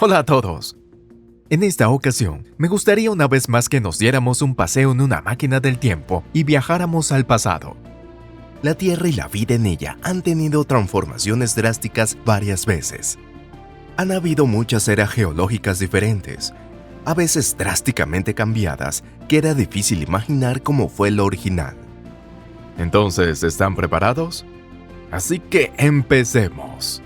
Hola a todos. En esta ocasión, me gustaría una vez más que nos diéramos un paseo en una máquina del tiempo y viajáramos al pasado. La Tierra y la vida en ella han tenido transformaciones drásticas varias veces. Han habido muchas eras geológicas diferentes, a veces drásticamente cambiadas, que era difícil imaginar cómo fue lo original. Entonces, ¿están preparados? Así que empecemos.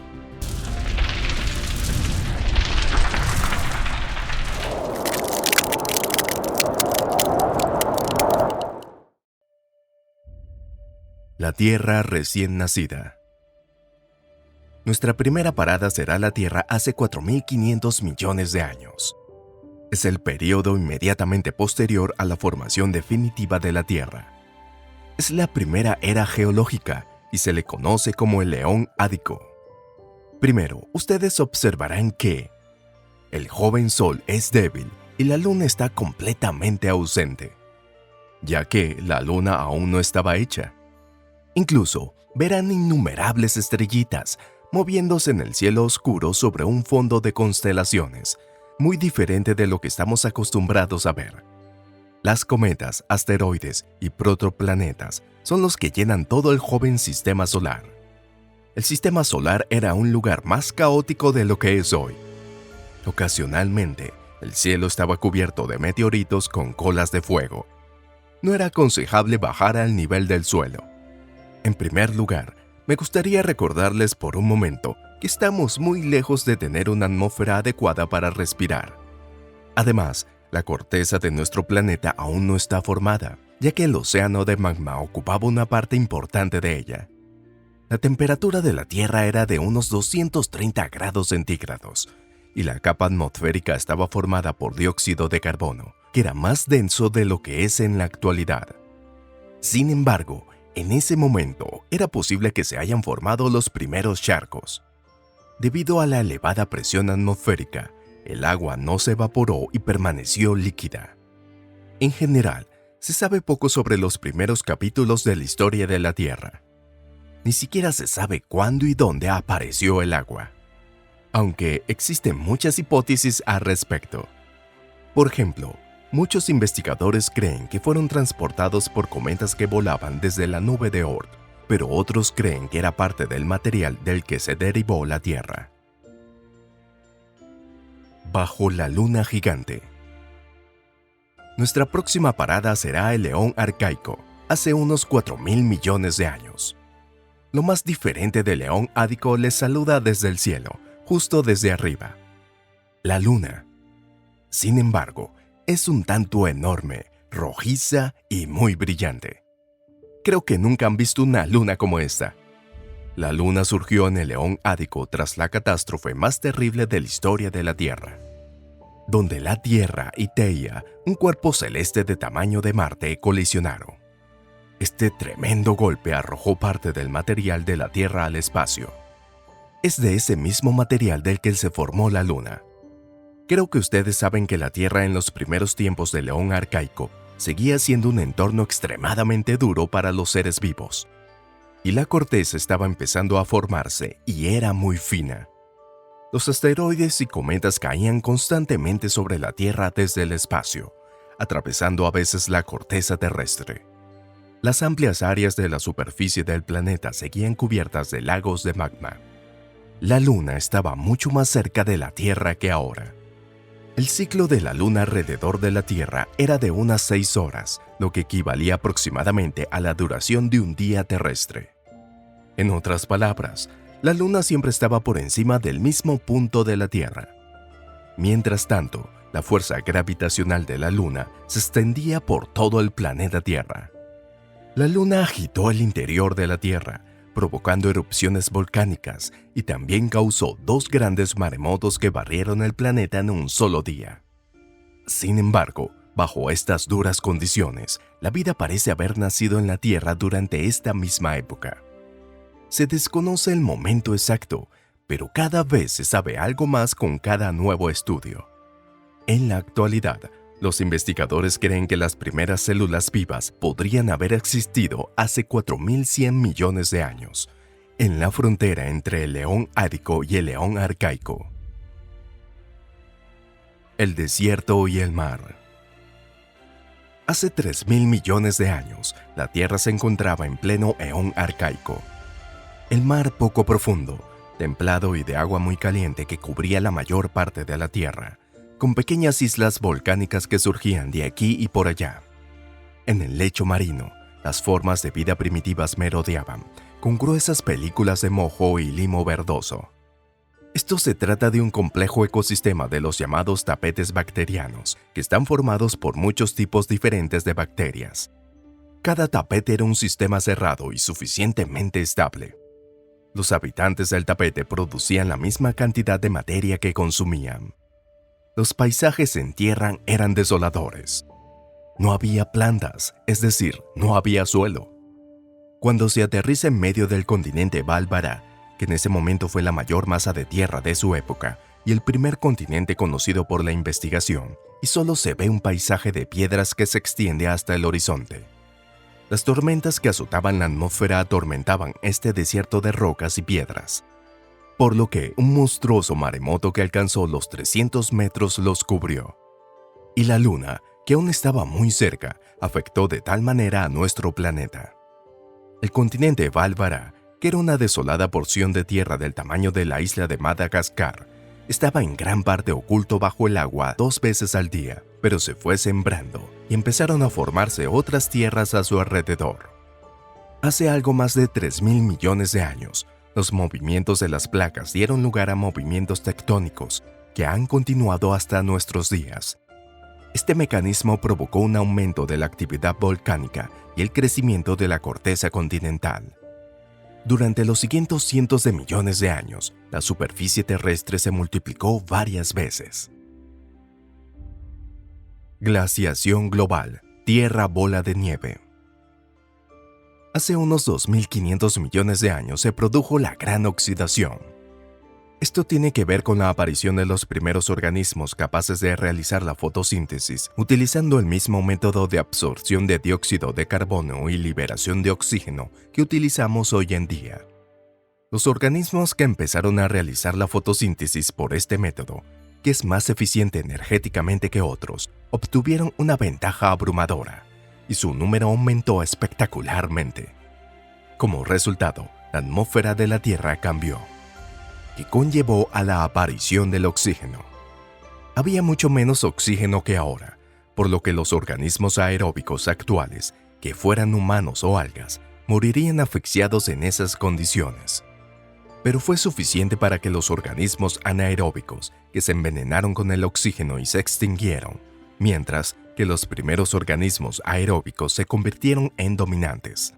La Tierra recién nacida. Nuestra primera parada será la Tierra hace 4.500 millones de años. Es el periodo inmediatamente posterior a la formación definitiva de la Tierra. Es la primera era geológica y se le conoce como el Eón Ádico. Primero, ustedes observarán que el joven Sol es débil y la Luna está completamente ausente, ya que la Luna aún no estaba hecha. Incluso verán innumerables estrellitas moviéndose en el cielo oscuro sobre un fondo de constelaciones, muy diferente de lo que estamos acostumbrados a ver. Las cometas, asteroides y protoplanetas son los que llenan todo el joven sistema solar. El sistema solar era un lugar más caótico de lo que es hoy. Ocasionalmente, el cielo estaba cubierto de meteoritos con colas de fuego. No era aconsejable bajar al nivel del suelo. En primer lugar, me gustaría recordarles por un momento que estamos muy lejos de tener una atmósfera adecuada para respirar. Además, la corteza de nuestro planeta aún no está formada, ya que el océano de magma ocupaba una parte importante de ella. La temperatura de la Tierra era de unos 230 grados centígrados, y la capa atmosférica estaba formada por dióxido de carbono, que era más denso de lo que es en la actualidad. Sin embargo, en ese momento era posible que se hayan formado los primeros charcos. Debido a la elevada presión atmosférica, el agua no se evaporó y permaneció líquida. En general, se sabe poco sobre los primeros capítulos de la historia de la Tierra. Ni siquiera se sabe cuándo y dónde apareció el agua, aunque existen muchas hipótesis al respecto. Por ejemplo, muchos investigadores creen que fueron transportados por cometas que volaban desde la nube de Oort, pero otros creen que era parte del material del que se derivó la Tierra. Bajo la luna gigante. Nuestra próxima parada será el Eón Arcaico, hace unos 4.000 millones de años. Lo más diferente del Eón Ádico les saluda desde el cielo, justo desde arriba. La luna. Sin embargo, es un tanto enorme, rojiza y muy brillante. Creo que nunca han visto una luna como esta. La luna surgió en el Eón Ádico tras la catástrofe más terrible de la historia de la Tierra, donde la Tierra y Theia, un cuerpo celeste de tamaño de Marte, colisionaron. Este tremendo golpe arrojó parte del material de la Tierra al espacio. Es de ese mismo material del que se formó la luna. Creo que ustedes saben que la Tierra en los primeros tiempos del Eón Arcaico seguía siendo un entorno extremadamente duro para los seres vivos. Y la corteza estaba empezando a formarse y era muy fina. Los asteroides y cometas caían constantemente sobre la Tierra desde el espacio, atravesando a veces la corteza terrestre. Las amplias áreas de la superficie del planeta seguían cubiertas de lagos de magma. La Luna estaba mucho más cerca de la Tierra que ahora. El ciclo de la Luna alrededor de la Tierra era de unas 6 horas, lo que equivalía aproximadamente a la duración de un día terrestre. En otras palabras, la Luna siempre estaba por encima del mismo punto de la Tierra. Mientras tanto, la fuerza gravitacional de la Luna se extendía por todo el planeta Tierra. La Luna agitó el interior de la Tierra, provocando erupciones volcánicas, y también causó 2 grandes maremotos que barrieron el planeta en un solo día. Sin embargo, bajo estas duras condiciones, la vida parece haber nacido en la Tierra durante esta misma época. Se desconoce el momento exacto, pero cada vez se sabe algo más con cada nuevo estudio. En la actualidad, los investigadores creen que las primeras células vivas podrían haber existido hace 4.100 millones de años, en la frontera entre el Eón Ádico y el Eón Arcaico. el desierto y el mar. Hace 3.000 millones de años, la Tierra se encontraba en pleno eón arcaico. El mar poco profundo, templado y de agua muy caliente que cubría la mayor parte de la Tierra, con pequeñas islas volcánicas que surgían de aquí y por allá. En el lecho marino, las formas de vida primitivas merodeaban, con gruesas películas de mojo y limo verdoso. Esto se trata de un complejo ecosistema de los llamados tapetes bacterianos, que están formados por muchos tipos diferentes de bacterias. Cada tapete era un sistema cerrado y suficientemente estable. Los habitantes del tapete producían la misma cantidad de materia que consumían. Los paisajes en tierra eran desoladores. No había plantas, es decir, no había suelo. Cuando se aterriza en medio del continente Bálvara, que en ese momento fue la mayor masa de tierra de su época y el primer continente conocido por la investigación, y solo se ve un paisaje de piedras que se extiende hasta el horizonte. Las tormentas que azotaban la atmósfera atormentaban este desierto de rocas y piedras, por lo que un monstruoso maremoto que alcanzó los 300 metros los cubrió. Y la luna, que aún estaba muy cerca, afectó de tal manera a nuestro planeta. El continente Bálvara, que era una desolada porción de tierra del tamaño de la isla de Madagascar, estaba en gran parte oculto bajo el agua 2 veces al día, pero se fue sembrando y empezaron a formarse otras tierras a su alrededor. Hace algo más de 3.000 millones de años, los movimientos de las placas dieron lugar a movimientos tectónicos que han continuado hasta nuestros días. Este mecanismo provocó un aumento de la actividad volcánica y el crecimiento de la corteza continental. Durante los siguientes cientos de millones de años, la superficie terrestre se multiplicó varias veces. Glaciación global, Tierra bola de nieve. Hace unos 2.500 millones de años se produjo la gran oxidación. Esto tiene que ver con la aparición de los primeros organismos capaces de realizar la fotosíntesis, utilizando el mismo método de absorción de dióxido de carbono y liberación de oxígeno que utilizamos hoy en día. Los organismos que empezaron a realizar la fotosíntesis por este método, que es más eficiente energéticamente que otros, obtuvieron una ventaja abrumadora, y su número aumentó espectacularmente. Como resultado, la atmósfera de la Tierra cambió, que conllevó a la aparición del oxígeno. Había mucho menos oxígeno que ahora, por lo que los organismos aeróbicos actuales, que fueran humanos o algas, morirían asfixiados en esas condiciones. Pero fue suficiente para que los organismos anaeróbicos, que se envenenaron con el oxígeno y se extinguieron, mientras que los primeros organismos aeróbicos se convirtieron en dominantes.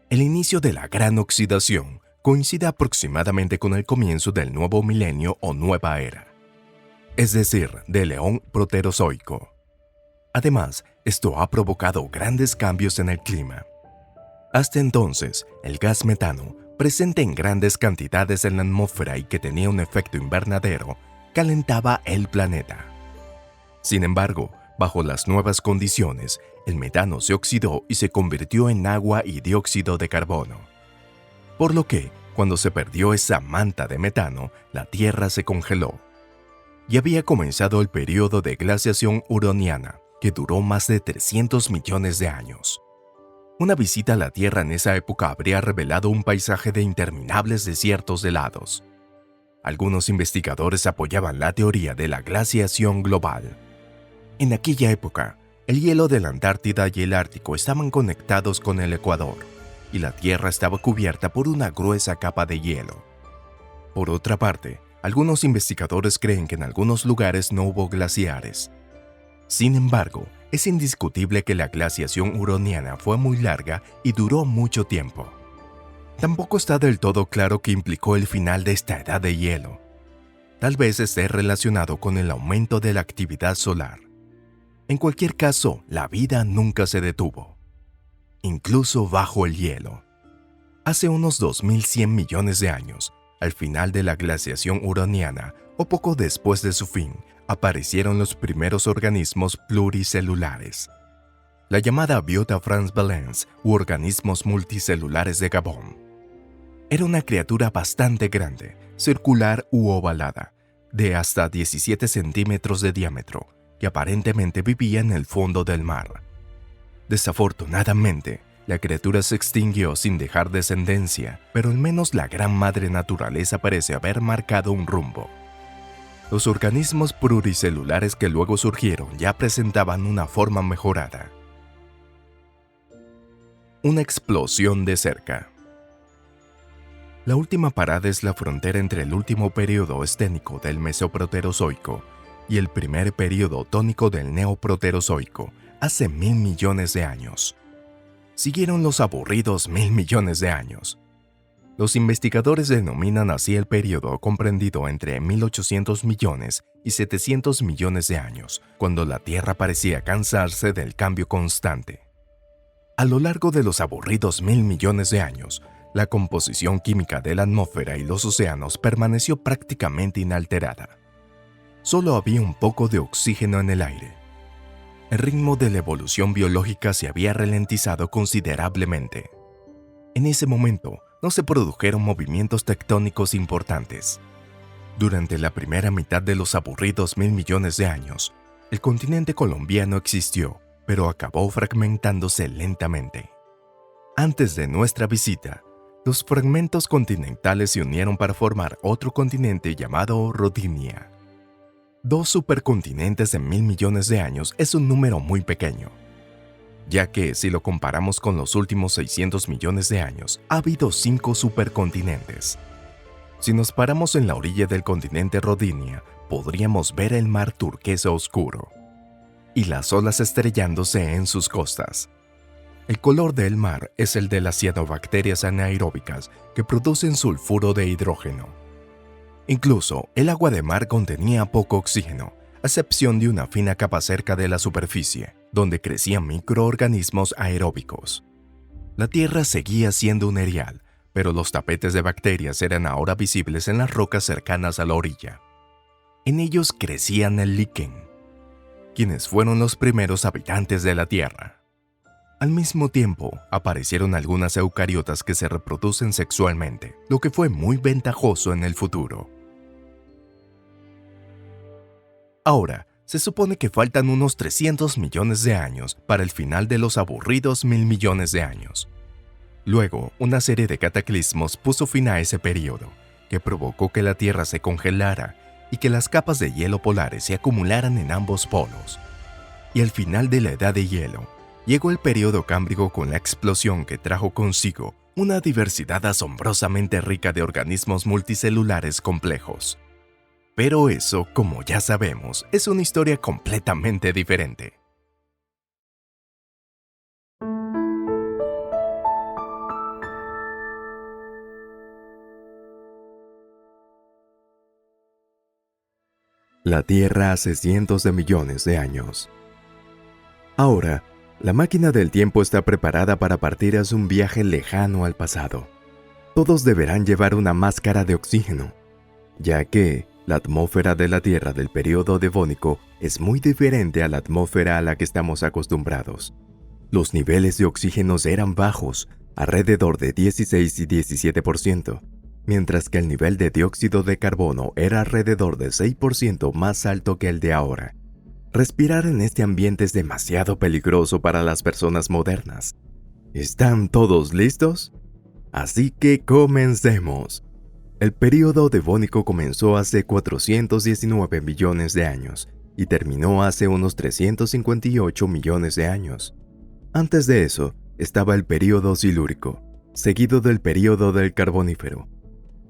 El inicio de la gran oxidación coincide aproximadamente con el comienzo del nuevo milenio o nueva era, es decir, del eón proterozoico. Además, esto ha provocado grandes cambios en el clima. Hasta entonces, el gas metano, presente en grandes cantidades en la atmósfera y que tenía un efecto invernadero, calentaba el planeta. Sin embargo, bajo las nuevas condiciones, el metano se oxidó y se convirtió en agua y dióxido de carbono. Por lo que, cuando se perdió esa manta de metano, la Tierra se congeló. Y había comenzado el periodo de glaciación huroniana, que duró más de 300 millones de años. Una visita a la Tierra en esa época habría revelado un paisaje de interminables desiertos helados. Algunos investigadores apoyaban la teoría de la glaciación global. En aquella época, el hielo de la Antártida y el Ártico estaban conectados con el Ecuador, y la Tierra estaba cubierta por una gruesa capa de hielo. Por otra parte, algunos investigadores creen que en algunos lugares no hubo glaciares. Sin embargo, es indiscutible que la glaciación huroniana fue muy larga y duró mucho tiempo. Tampoco está del todo claro qué implicó el final de esta edad de hielo. Tal vez esté relacionado con el aumento de la actividad solar. En cualquier caso, la vida nunca se detuvo, incluso bajo el hielo. Hace unos 2100 millones de años, al final de la glaciación huroniana, o poco después de su fin, aparecieron los primeros organismos pluricelulares, la llamada Biota France Valens u organismos multicelulares de Gabón. Era una criatura bastante grande, circular u ovalada, de hasta 17 centímetros de diámetro, que aparentemente vivía en el fondo del mar. Desafortunadamente, la criatura se extinguió sin dejar descendencia, pero al menos la gran madre naturaleza parece haber marcado un rumbo. Los organismos pluricelulares que luego surgieron ya presentaban una forma mejorada. Una explosión de cerca. La última parada es la frontera entre el último período esténico del Mesoproterozoico y el primer período tónico del Neoproterozoico, hace 1.000 millones de años. Siguieron los aburridos 1.000 millones de años. Los investigadores denominan así el período comprendido entre 1.800 millones y 700 millones de años, cuando la Tierra parecía cansarse del cambio constante. A lo largo de los aburridos 1.000 millones de años, la composición química de la atmósfera y los océanos permaneció prácticamente inalterada. Solo había un poco de oxígeno en el aire. El ritmo de la evolución biológica se había ralentizado considerablemente. En ese momento, no se produjeron movimientos tectónicos importantes. Durante la primera mitad de los aburridos 1.000 millones de años, el continente colombiano existió, pero acabó fragmentándose lentamente. Antes de nuestra visita, los fragmentos continentales se unieron para formar otro continente llamado Rodinia. 2 supercontinentes en 1.000 millones de años es un número muy pequeño, ya que si lo comparamos con los últimos 600 millones de años, ha habido 5 supercontinentes. Si nos paramos en la orilla del continente Rodinia, podríamos ver el mar turquesa oscuro y las olas estrellándose en sus costas. El color del mar es el de las cianobacterias anaeróbicas que producen sulfuro de hidrógeno. Incluso, el agua de mar contenía poco oxígeno, a excepción de una fina capa cerca de la superficie, donde crecían microorganismos aeróbicos. La Tierra seguía siendo un erial, pero los tapetes de bacterias eran ahora visibles en las rocas cercanas a la orilla. En ellos crecían el liquen, quienes fueron los primeros habitantes de la Tierra. Al mismo tiempo, aparecieron algunas eucariotas que se reproducen sexualmente, lo que fue muy ventajoso en el futuro. Ahora, se supone que faltan unos 300 millones de años para el final de los aburridos 1.000 millones de años. Luego, una serie de cataclismos puso fin a ese periodo, que provocó que la Tierra se congelara y que las capas de hielo polares se acumularan en ambos polos. Y al final de la Edad de Hielo, llegó el período cámbrico con la explosión que trajo consigo una diversidad asombrosamente rica de organismos multicelulares complejos. Pero eso, como ya sabemos, es una historia completamente diferente. La Tierra hace cientos de millones de años. Ahora, la máquina del tiempo está preparada para partir hacia un viaje lejano al pasado. Todos deberán llevar una máscara de oxígeno, ya que la atmósfera de la Tierra del período devónico es muy diferente a la atmósfera a la que estamos acostumbrados. Los niveles de oxígeno eran bajos, alrededor de 16 y 17%, mientras que el nivel de dióxido de carbono era alrededor de 6% más alto que el de ahora. Respirar en este ambiente es demasiado peligroso para las personas modernas. ¿Están todos listos? Así que comencemos. El período devónico comenzó hace 419 millones de años y terminó hace unos 358 millones de años. Antes de eso, estaba el período silúrico, seguido del período del Carbonífero.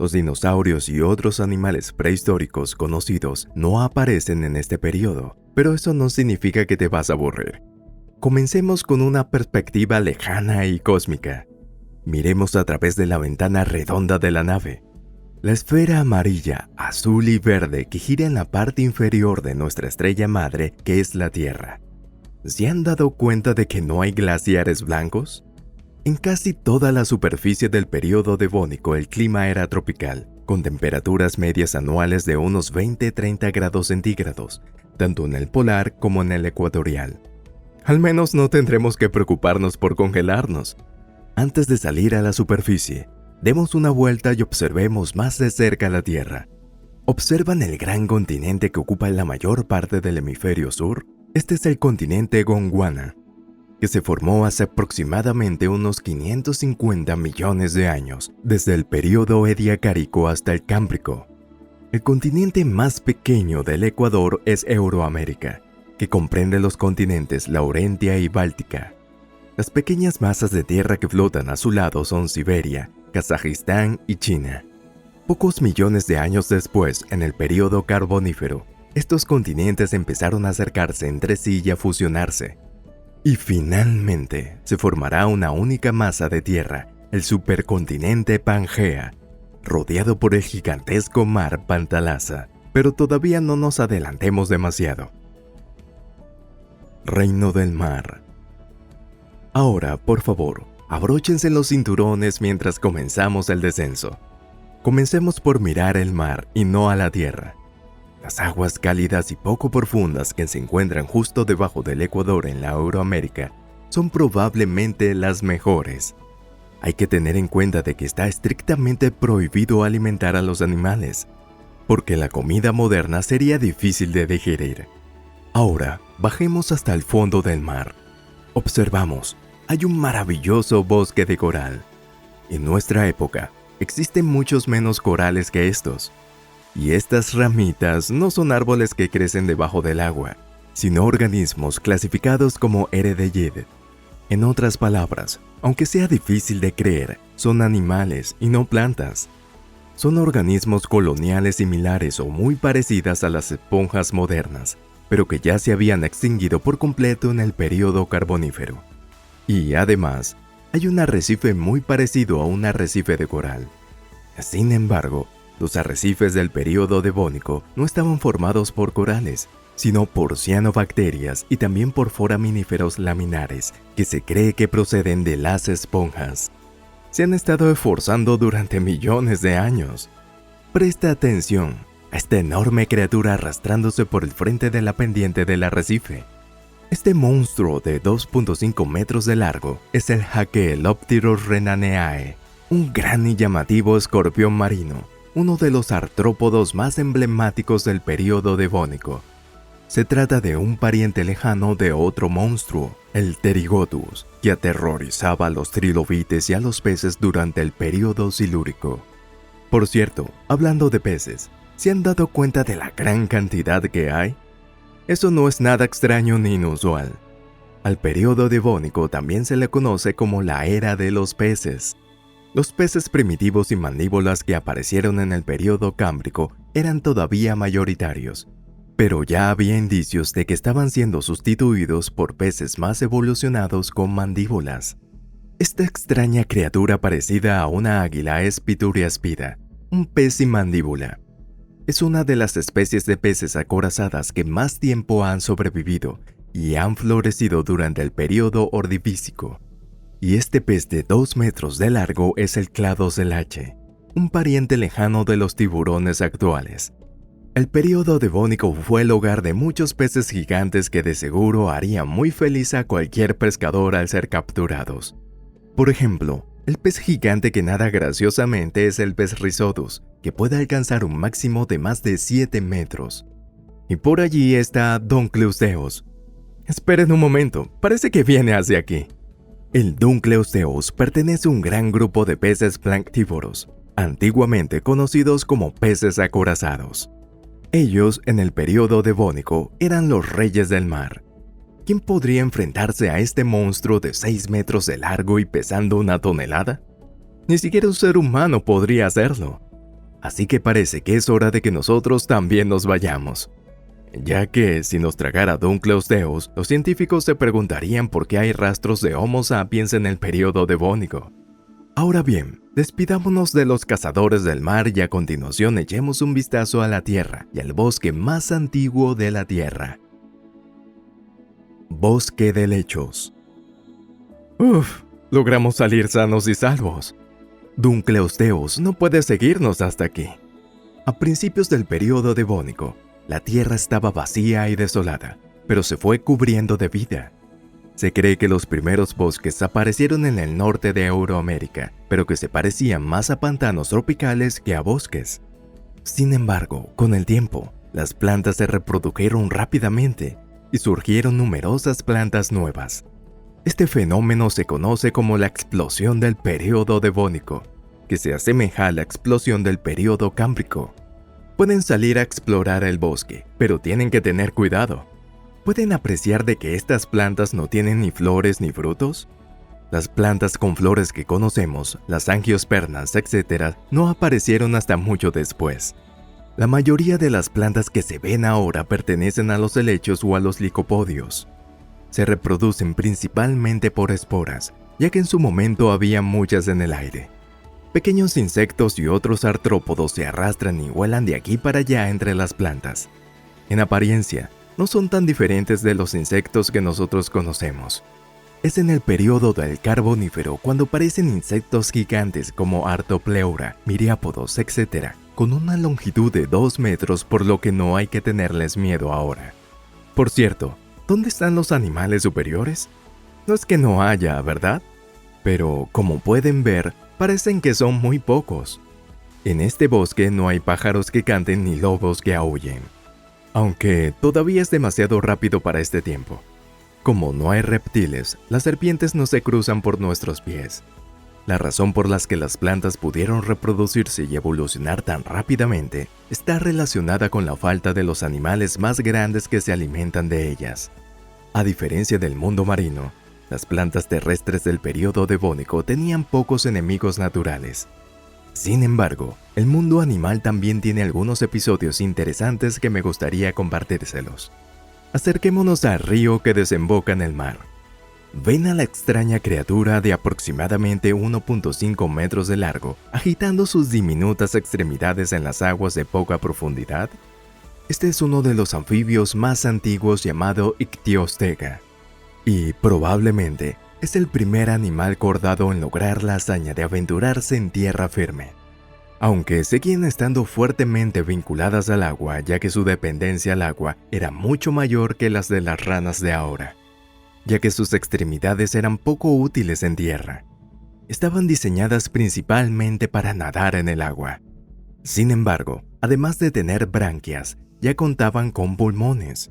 Los dinosaurios y otros animales prehistóricos conocidos no aparecen en este período, pero eso no significa que te vas a aburrir. Comencemos con una perspectiva lejana y cósmica. Miremos a través de la ventana redonda de la nave. La esfera amarilla, azul y verde que gira en la parte inferior de nuestra estrella madre, que es la Tierra. ¿Se han dado cuenta de que no hay glaciares blancos? En casi toda la superficie del período devónico el clima era tropical, con temperaturas medias anuales de unos 20-30 grados centígrados, tanto en el polar como en el ecuatorial. Al menos no tendremos que preocuparnos por congelarnos. Antes de salir a la superficie, demos una vuelta y observemos más de cerca la Tierra. ¿Observan el gran continente que ocupa la mayor parte del hemisferio sur? Este es el continente Gondwana, que se formó hace aproximadamente unos 550 millones de años, desde el período Ediacárico hasta el Cámbrico. El continente más pequeño del Ecuador es Euroamérica, que comprende los continentes Laurentia y Báltica. Las pequeñas masas de tierra que flotan a su lado son Siberia, Kazajistán y China. Pocos millones de años después, en el período Carbonífero, estos continentes empezaron a acercarse entre sí y a fusionarse. Y finalmente se formará una única masa de tierra, el supercontinente Pangea, rodeado por el gigantesco mar Pantalasa. Pero todavía no nos adelantemos demasiado. Reino del Mar. Ahora, por favor, abróchense los cinturones mientras comenzamos el descenso. Comencemos por mirar el mar y no a la tierra. Las aguas cálidas y poco profundas que se encuentran justo debajo del Ecuador en la Euroamérica son probablemente las mejores. Hay que tener en cuenta de que está estrictamente prohibido alimentar a los animales, porque la comida moderna sería difícil de digerir. Ahora, bajemos hasta el fondo del mar. Observamos, hay un maravilloso bosque de coral. En nuestra época, existen muchos menos corales que estos. Y estas ramitas no son árboles que crecen debajo del agua, sino organismos clasificados como Eredeyid. En otras palabras, aunque sea difícil de creer, son animales y no plantas. Son organismos coloniales similares o muy parecidas a las esponjas modernas, pero que ya se habían extinguido por completo en el período Carbonífero. Y además, hay un arrecife muy parecido a un arrecife de coral. Sin embargo, los arrecifes del período Devónico no estaban formados por corales, sino por cianobacterias y también por foraminíferos laminares, que se cree que proceden de las esponjas. Se han estado esforzando durante millones de años. Presta atención a esta enorme criatura arrastrándose por el frente de la pendiente del arrecife. Este monstruo de 2.5 metros de largo es el Hakeelopterus renaneae, un gran y llamativo escorpión marino, uno de los artrópodos más emblemáticos del período Devónico. Se trata de un pariente lejano de otro monstruo, el Pterigotus, que aterrorizaba a los trilobites y a los peces durante el período silúrico. Por cierto, hablando de peces, ¿se han dado cuenta de la gran cantidad que hay? Eso no es nada extraño ni inusual. Al período Devónico también se le conoce como la era de los peces. Los peces primitivos y mandíbulas que aparecieron en el período Cámbrico eran todavía mayoritarios, pero ya había indicios de que estaban siendo sustituidos por peces más evolucionados con mandíbulas. Esta extraña criatura parecida a una águila es Pituriaspida, un pez sin mandíbula. Es una de las especies de peces acorazadas que más tiempo han sobrevivido y han florecido durante el período Ordovícico. Y este pez de 2 metros de largo es el Cladocelache, un pariente lejano de los tiburones actuales. El período Devónico fue el hogar de muchos peces gigantes que de seguro harían muy feliz a cualquier pescador al ser capturados. Por ejemplo, el pez gigante que nada graciosamente es el pez Rhizodus, que puede alcanzar un máximo de más de 7 metros. Y por allí está Dunkleosteus. Esperen un momento, parece que viene hacia aquí. El Dunkleosteus pertenece a un gran grupo de peces planctívoros, antiguamente conocidos como peces acorazados. Ellos, en el período Devónico, eran los reyes del mar. ¿Quién podría enfrentarse a este monstruo de 6 metros de largo y pesando 1 tonelada? Ni siquiera un ser humano podría hacerlo. Así que parece que es hora de que nosotros también nos vayamos. Ya que, si nos tragara Dunkleosteus, los científicos se preguntarían por qué hay rastros de Homo sapiens en el período Devónico. Ahora bien, despidámonos de los cazadores del mar y a continuación echemos un vistazo a la Tierra y al bosque más antiguo de la Tierra. Bosque de helechos. Logramos salir sanos y salvos. Dunkleosteus no puede seguirnos hasta aquí. A principios del período Devónico, la Tierra estaba vacía y desolada, pero se fue cubriendo de vida. Se cree que los primeros bosques aparecieron en el norte de Euroamérica, pero que se parecían más a pantanos tropicales que a bosques. Sin embargo, con el tiempo, las plantas se reprodujeron rápidamente y surgieron numerosas plantas nuevas. Este fenómeno se conoce como la explosión del período devónico, que se asemeja a la explosión del período cámbrico. Pueden salir a explorar el bosque, pero tienen que tener cuidado. ¿Pueden apreciar de que estas plantas no tienen ni flores ni frutos? Las plantas con flores que conocemos, las angiospermas, etc., no aparecieron hasta mucho después. La mayoría de las plantas que se ven ahora pertenecen a los helechos o a los licopodios. Se reproducen principalmente por esporas, ya que en su momento había muchas en el aire. Pequeños insectos y otros artrópodos se arrastran y vuelan de aquí para allá entre las plantas. En apariencia, no son tan diferentes de los insectos que nosotros conocemos. Es en el período del Carbonífero cuando aparecen insectos gigantes como Artopleura, miriápodos, etc., con una longitud de 2 metros, por lo que no hay que tenerles miedo ahora. Por cierto, ¿dónde están los animales superiores? No es que no haya, ¿verdad? Pero, como pueden ver, parecen que son muy pocos. En este bosque no hay pájaros que canten ni lobos que aúllen. Aunque todavía es demasiado rápido para este tiempo. Como no hay reptiles, las serpientes no se cruzan por nuestros pies. La razón por la que las plantas pudieron reproducirse y evolucionar tan rápidamente está relacionada con la falta de los animales más grandes que se alimentan de ellas. A diferencia del mundo marino, las plantas terrestres del período devónico tenían pocos enemigos naturales. Sin embargo, el mundo animal también tiene algunos episodios interesantes que me gustaría compartírselos. Acerquémonos al río que desemboca en el mar. ¿Ven a la extraña criatura de aproximadamente 1.5 metros de largo agitando sus diminutas extremidades en las aguas de poca profundidad? Este es uno de los anfibios más antiguos llamado Ictiostega, y probablemente es el primer animal cordado en lograr la hazaña de aventurarse en tierra firme. Aunque seguían estando fuertemente vinculadas al agua, ya que su dependencia al agua era mucho mayor que las de las ranas de ahora, ya que sus extremidades eran poco útiles en tierra. Estaban diseñadas principalmente para nadar en el agua. Sin embargo, además de tener branquias, ya contaban con pulmones.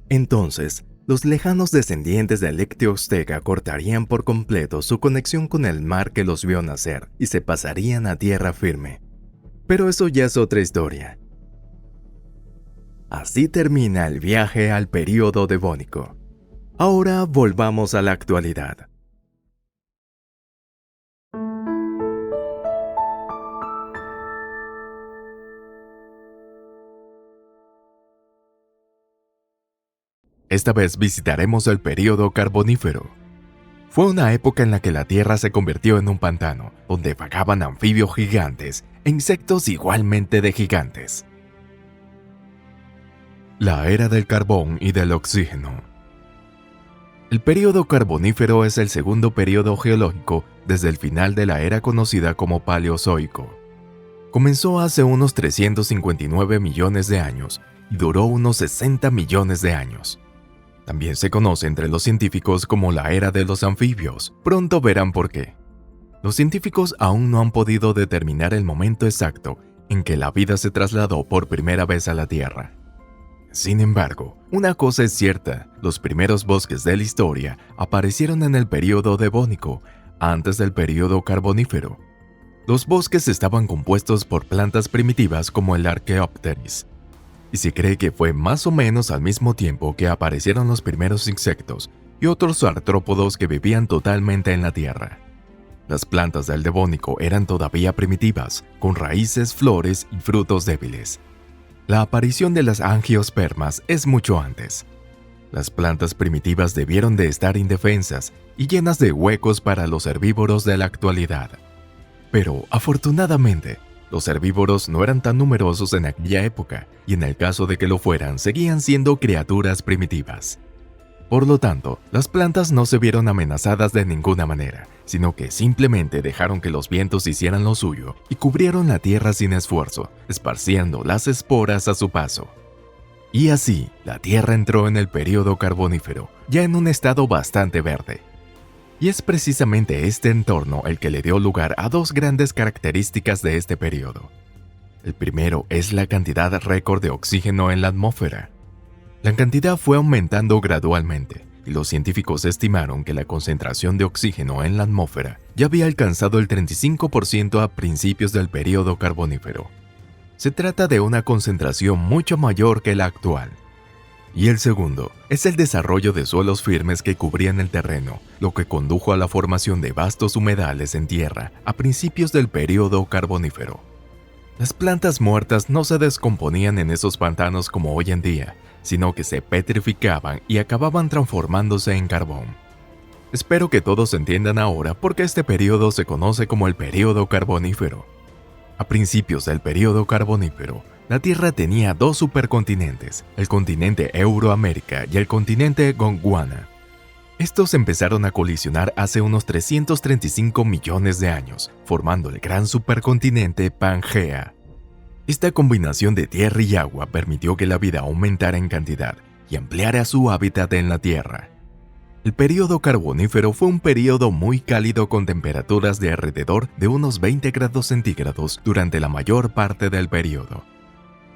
Entonces, los lejanos descendientes del Ictiostega cortarían por completo su conexión con el mar que los vio nacer y se pasarían a tierra firme. Pero eso ya es otra historia. Así termina el viaje al período devónico. Ahora volvamos a la actualidad. Esta vez visitaremos el período Carbonífero. Fue una época en la que la Tierra se convirtió en un pantano, donde vagaban anfibios gigantes e insectos igualmente de gigantes. La era del carbón y del oxígeno. El período Carbonífero es el segundo período geológico desde el final de la era conocida como Paleozoico. Comenzó hace unos 359 millones de años y duró unos 60 millones de años. También se conoce entre los científicos como la era de los anfibios. Pronto verán por qué. Los científicos aún no han podido determinar el momento exacto en que la vida se trasladó por primera vez a la Tierra. Sin embargo, una cosa es cierta: los primeros bosques de la historia aparecieron en el período devónico, antes del período carbonífero. Los bosques estaban compuestos por plantas primitivas como el Archaeopteris, y se cree que fue más o menos al mismo tiempo que aparecieron los primeros insectos y otros artrópodos que vivían totalmente en la tierra. Las plantas del Devónico eran todavía primitivas, con raíces, flores y frutos débiles. La aparición de las angiospermas es mucho antes. Las plantas primitivas debieron de estar indefensas y llenas de huecos para los herbívoros de la actualidad. Pero, afortunadamente, los herbívoros no eran tan numerosos en aquella época, y en el caso de que lo fueran, seguían siendo criaturas primitivas. Por lo tanto, las plantas no se vieron amenazadas de ninguna manera, sino que simplemente dejaron que los vientos hicieran lo suyo y cubrieron la tierra sin esfuerzo, esparciendo las esporas a su paso. Y así, la tierra entró en el período carbonífero, ya en un estado bastante verde. Y es precisamente este entorno el que le dio lugar a dos grandes características de este periodo. El primero es la cantidad récord de oxígeno en la atmósfera. La cantidad fue aumentando gradualmente, y los científicos estimaron que la concentración de oxígeno en la atmósfera ya había alcanzado el 35% a principios del período carbonífero. Se trata de una concentración mucho mayor que la actual. Y el segundo es el desarrollo de suelos firmes que cubrían el terreno, lo que condujo a la formación de vastos humedales en tierra a principios del período carbonífero. Las plantas muertas no se descomponían en esos pantanos como hoy en día, sino que se petrificaban y acababan transformándose en carbón. Espero que todos entiendan ahora por qué este período se conoce como el período carbonífero. A principios del período carbonífero, la Tierra tenía dos supercontinentes, el continente Euroamérica y el continente Gondwana. Estos empezaron a colisionar hace unos 335 millones de años, formando el gran supercontinente Pangea. Esta combinación de tierra y agua permitió que la vida aumentara en cantidad y ampliara su hábitat en la Tierra. El período carbonífero fue un período muy cálido con temperaturas de alrededor de unos 20 grados centígrados durante la mayor parte del período.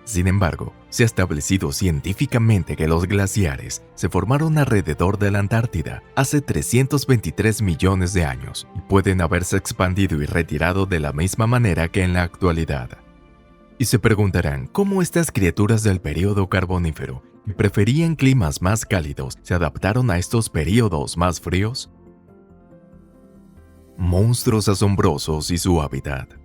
Sin embargo, se ha establecido científicamente que los glaciares se formaron alrededor de la Antártida hace 323 millones de años y pueden haberse expandido y retirado de la misma manera que en la actualidad. Y se preguntarán cómo estas criaturas del período carbonífero, que preferían climas más cálidos, se adaptaron a estos períodos más fríos. Monstruos asombrosos y su hábitat.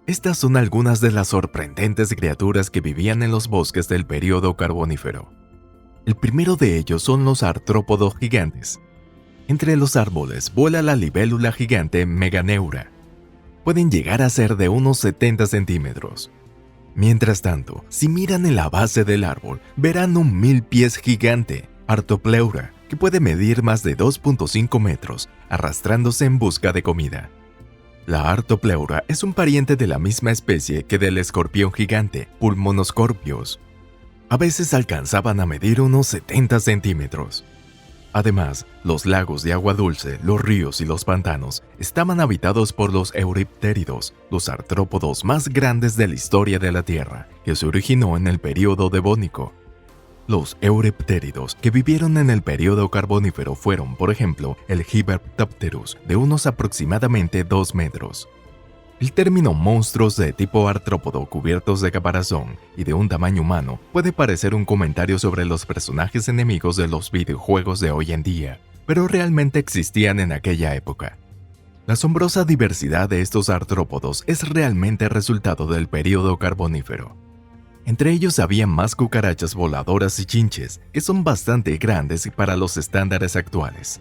Estas son algunas de las sorprendentes criaturas que vivían en los bosques del período carbonífero. El primero de ellos son los artrópodos gigantes. Entre los árboles vuela la libélula gigante Meganeura. Pueden llegar a ser de unos 70 centímetros. Mientras tanto, si miran en la base del árbol, verán un 1000 pies gigante, Artopleura, que puede medir más de 2.5 metros, arrastrándose en busca de comida. La Artopleura es un pariente de la misma especie que del escorpión gigante, Pulmonoscorpios. A veces alcanzaban a medir unos 70 centímetros. Además, los lagos de agua dulce, los ríos y los pantanos estaban habitados por los euriptéridos, los artrópodos más grandes de la historia de la Tierra, que se originó en el período devónico. Los euriptéridos que vivieron en el período carbonífero fueron, por ejemplo, el Hyberptopterus, de unos aproximadamente 2 metros. El término monstruos de tipo artrópodo cubiertos de caparazón y de un tamaño humano puede parecer un comentario sobre los personajes enemigos de los videojuegos de hoy en día, pero realmente existían en aquella época. La asombrosa diversidad de estos artrópodos es realmente resultado del período carbonífero. Entre ellos había más cucarachas voladoras y chinches, que son bastante grandes para los estándares actuales,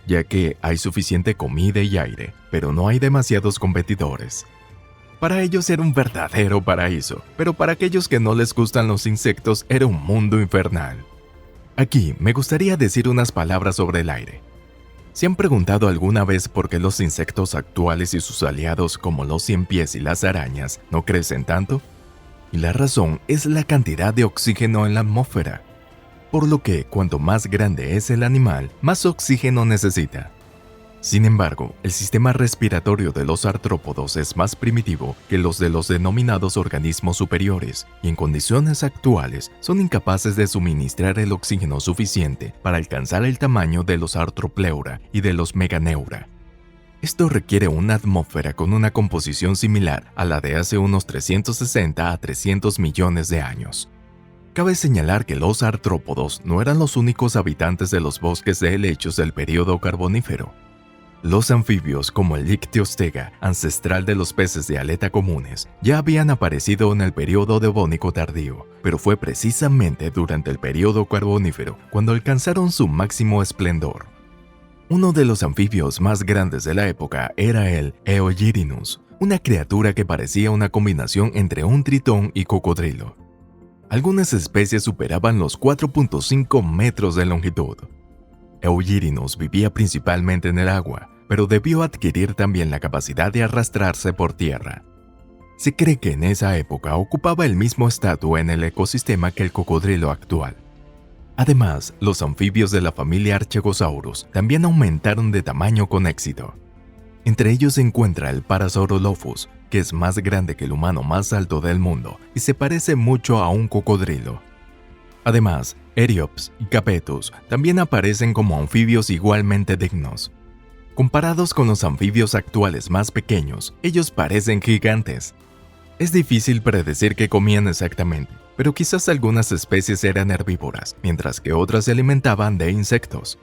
ya que hay suficiente comida y aire, pero no hay demasiados competidores. Para ellos era un verdadero paraíso, pero para aquellos que no les gustan los insectos era un mundo infernal. Aquí me gustaría decir unas palabras sobre el aire. ¿Se han preguntado alguna vez por qué los insectos actuales y sus aliados como los ciempiés y las arañas no crecen tanto? Y la razón es la cantidad de oxígeno en la atmósfera. Por lo que, cuanto más grande es el animal, más oxígeno necesita. Sin embargo, el sistema respiratorio de los artrópodos es más primitivo que los de los denominados organismos superiores, y en condiciones actuales son incapaces de suministrar el oxígeno suficiente para alcanzar el tamaño de los Artopleura y de los Meganeura. Esto requiere una atmósfera con una composición similar a la de hace unos 360 a 300 millones de años. Cabe señalar que los artrópodos no eran los únicos habitantes de los bosques de helechos del período carbonífero. Los anfibios, como el Ictiostega, ancestral de los peces de aleta comunes, ya habían aparecido en el período devónico tardío, pero fue precisamente durante el período carbonífero cuando alcanzaron su máximo esplendor. Uno de los anfibios más grandes de la época era el Eogyrinus, una criatura que parecía una combinación entre un tritón y cocodrilo. Algunas especies superaban los 4.5 metros de longitud. Eogyrinus vivía principalmente en el agua, pero debió adquirir también la capacidad de arrastrarse por tierra. Se cree que en esa época ocupaba el mismo estatus en el ecosistema que el cocodrilo actual. Además, los anfibios de la familia Archegosaurus también aumentaron de tamaño con éxito. Entre ellos se encuentra el Parasaurolophus, que es más grande que el humano más alto del mundo y se parece mucho a un cocodrilo. Además, Eriops y Capetus también aparecen como anfibios igualmente dignos. Comparados con los anfibios actuales más pequeños, ellos parecen gigantes. Es difícil predecir qué comían exactamente, pero quizás algunas especies eran herbívoras, mientras que otras se alimentaban de insectos.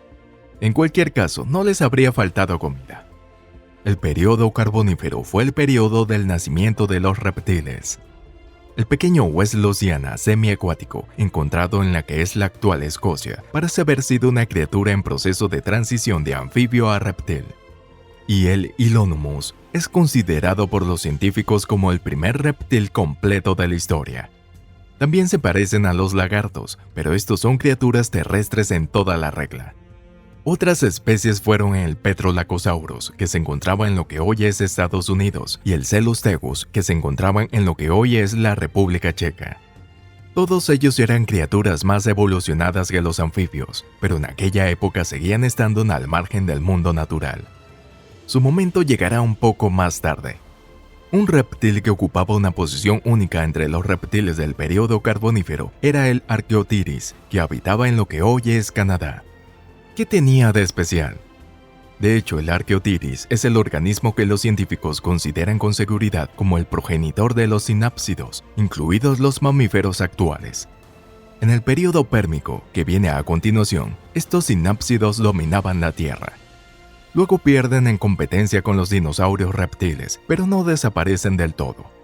En cualquier caso, no les habría faltado comida. El período carbonífero fue el período del nacimiento de los reptiles. El pequeño West Louisiana semiacuático, encontrado en la que es la actual Escocia, parece haber sido una criatura en proceso de transición de anfibio a reptil. Y el Hylonomus es considerado por los científicos como el primer reptil completo de la historia. También se parecen a los lagartos, pero estos son criaturas terrestres en toda la regla. Otras especies fueron el Petrolacosaurus, que se encontraba en lo que hoy es Estados Unidos, y el Celostegus, que se encontraban en lo que hoy es la República Checa. Todos ellos eran criaturas más evolucionadas que los anfibios, pero en aquella época seguían estando al margen del mundo natural. Su momento llegará un poco más tarde. Un reptil que ocupaba una posición única entre los reptiles del período carbonífero era el Archaeopteryx, que habitaba en lo que hoy es Canadá. ¿Qué tenía de especial? De hecho, el Archaeopteryx es el organismo que los científicos consideran con seguridad como el progenitor de los sinápsidos, incluidos los mamíferos actuales. En el período pérmico, que viene a continuación, estos sinápsidos dominaban la Tierra. Luego pierden en competencia con los dinosaurios reptiles, pero no desaparecen del todo.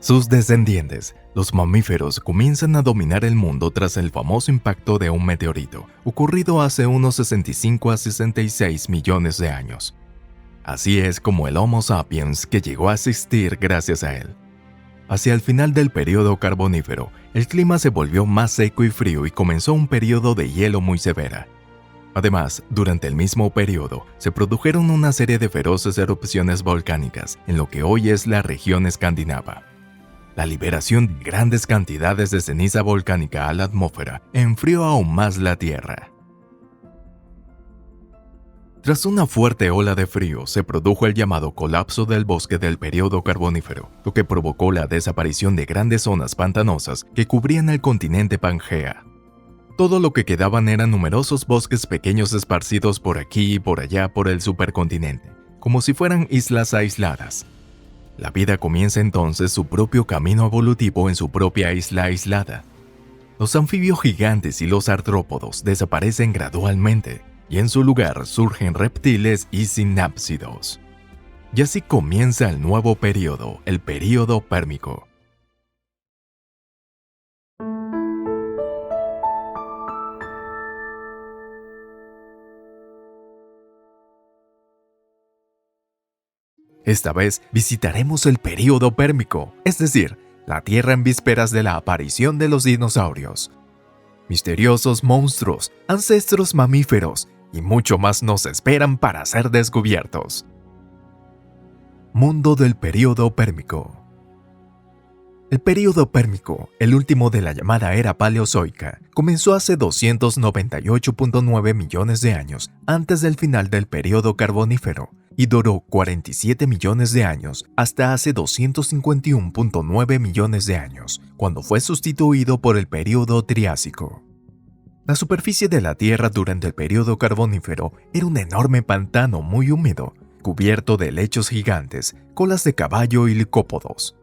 Sus descendientes, los mamíferos, comienzan a dominar el mundo tras el famoso impacto de un meteorito, ocurrido hace unos 65 a 66 millones de años. Así es como el Homo sapiens que llegó a existir gracias a él. Hacia el final del período carbonífero, el clima se volvió más seco y frío y comenzó un período de hielo muy severa. Además, durante el mismo periodo, se produjeron una serie de feroces erupciones volcánicas en lo que hoy es la región escandinava. La liberación de grandes cantidades de ceniza volcánica a la atmósfera enfrió aún más la Tierra. Tras una fuerte ola de frío, se produjo el llamado colapso del bosque del período carbonífero, lo que provocó la desaparición de grandes zonas pantanosas que cubrían el continente Pangea. Todo lo que quedaban eran numerosos bosques pequeños esparcidos por aquí y por allá por el supercontinente, como si fueran islas aisladas. La vida comienza entonces su propio camino evolutivo en su propia isla aislada. Los anfibios gigantes y los artrópodos desaparecen gradualmente, y en su lugar surgen reptiles y sinápsidos. Y así comienza el nuevo período, el período pérmico. Esta vez visitaremos el período pérmico, es decir, la Tierra en vísperas de la aparición de los dinosaurios. Misteriosos monstruos, ancestros mamíferos y mucho más nos esperan para ser descubiertos. Mundo del período pérmico. El período pérmico, el último de la llamada era paleozoica, comenzó hace 298.9 millones de años antes del final del período carbonífero y duró 47 millones de años hasta hace 251.9 millones de años, cuando fue sustituido por el período triásico. La superficie de la Tierra durante el período carbonífero era un enorme pantano muy húmedo, cubierto de helechos gigantes, colas de caballo y licópodos.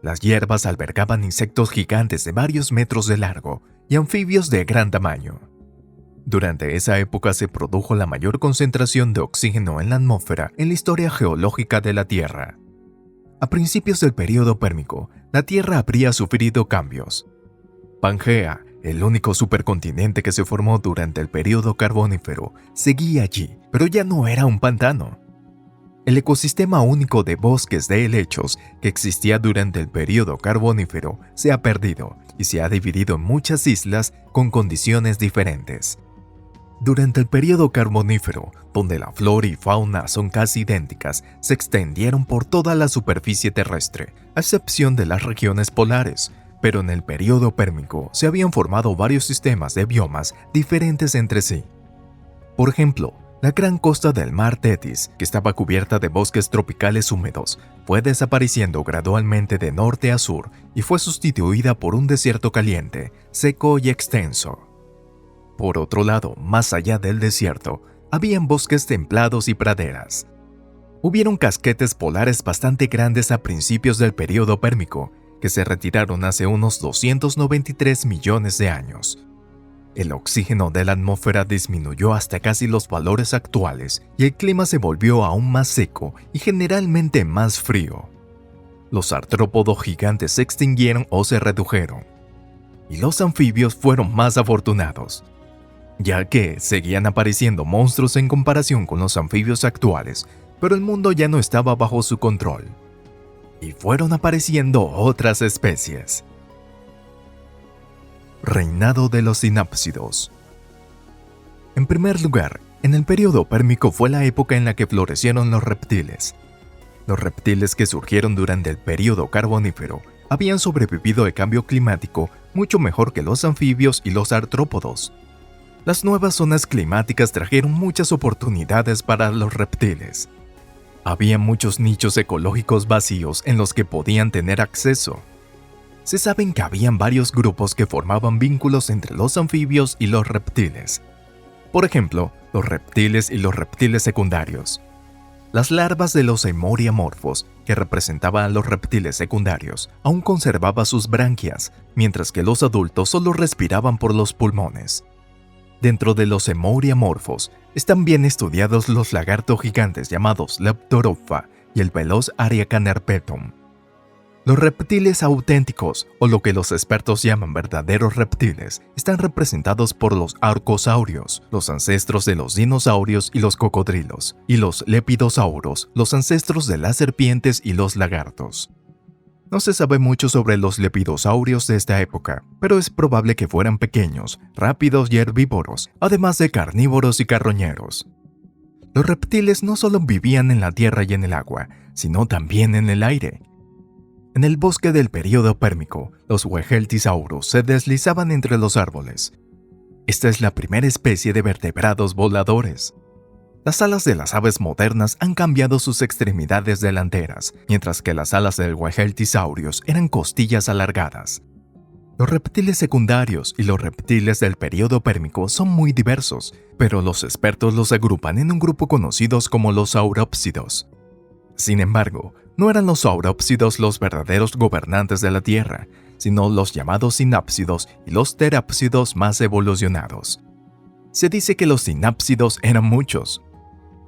Las hierbas albergaban insectos gigantes de varios metros de largo y anfibios de gran tamaño. Durante esa época se produjo la mayor concentración de oxígeno en la atmósfera en la historia geológica de la Tierra. A principios del período pérmico, la Tierra habría sufrido cambios. Pangea, el único supercontinente que se formó durante el período carbonífero, seguía allí, pero ya no era un pantano. El ecosistema único de bosques de helechos que existía durante el período carbonífero se ha perdido y se ha dividido en muchas islas con condiciones diferentes. Durante el período carbonífero, donde la flora y fauna son casi idénticas, se extendieron por toda la superficie terrestre, a excepción de las regiones polares, pero en el período pérmico se habían formado varios sistemas de biomas diferentes entre sí. Por ejemplo, La gran costa del mar Tetis, que estaba cubierta de bosques tropicales húmedos, fue desapareciendo gradualmente de norte a sur y fue sustituida por un desierto caliente, seco y extenso. Por otro lado, más allá del desierto, habían bosques templados y praderas. Hubieron casquetes polares bastante grandes a principios del período pérmico, que se retiraron hace unos 293 millones de años. El oxígeno de la atmósfera disminuyó hasta casi los valores actuales y el clima se volvió aún más seco y generalmente más frío. Los artrópodos gigantes se extinguieron o se redujeron, y los anfibios fueron más afortunados, ya que seguían apareciendo monstruos en comparación con los anfibios actuales, pero el mundo ya no estaba bajo su control, y fueron apareciendo otras especies. Reinado de los sinápsidos. En primer lugar, en el período pérmico fue la época en la que florecieron los reptiles. Los reptiles que surgieron durante el período carbonífero habían sobrevivido al cambio climático mucho mejor que los anfibios y los artrópodos. Las nuevas zonas climáticas trajeron muchas oportunidades para los reptiles. Había muchos nichos ecológicos vacíos en los que podían tener acceso. Se saben que habían varios grupos que formaban vínculos entre los anfibios y los reptiles. Por ejemplo, los reptiles y los reptiles secundarios. Las larvas de los hemoriamorfos, que representaban a los reptiles secundarios, aún conservaban sus branquias, mientras que los adultos solo respiraban por los pulmones. Dentro de los hemoriamorfos están bien estudiados los lagartos gigantes llamados Leptoropha y el veloz Ariacanerpetum. Los reptiles auténticos, o lo que los expertos llaman verdaderos reptiles, están representados por los arcosaurios, los ancestros de los dinosaurios y los cocodrilos, y los lepidosauros, los ancestros de las serpientes y los lagartos. No se sabe mucho sobre los lepidosaurios de esta época, pero es probable que fueran pequeños, rápidos y herbívoros, además de carnívoros y carroñeros. Los reptiles no solo vivían en la tierra y en el agua, sino también en el aire. En el bosque del período pérmico, los Weheltisaurus se deslizaban entre los árboles. Esta es la primera especie de vertebrados voladores. Las alas de las aves modernas han cambiado sus extremidades delanteras, mientras que las alas del Weheltisaurus eran costillas alargadas. Los reptiles secundarios y los reptiles del período pérmico son muy diversos, pero los expertos los agrupan en un grupo conocidos como los saurópsidos. Sin embargo, no eran los saurópsidos los verdaderos gobernantes de la Tierra, sino los llamados sinápsidos y los terápsidos más evolucionados. Se dice que los sinápsidos eran muchos.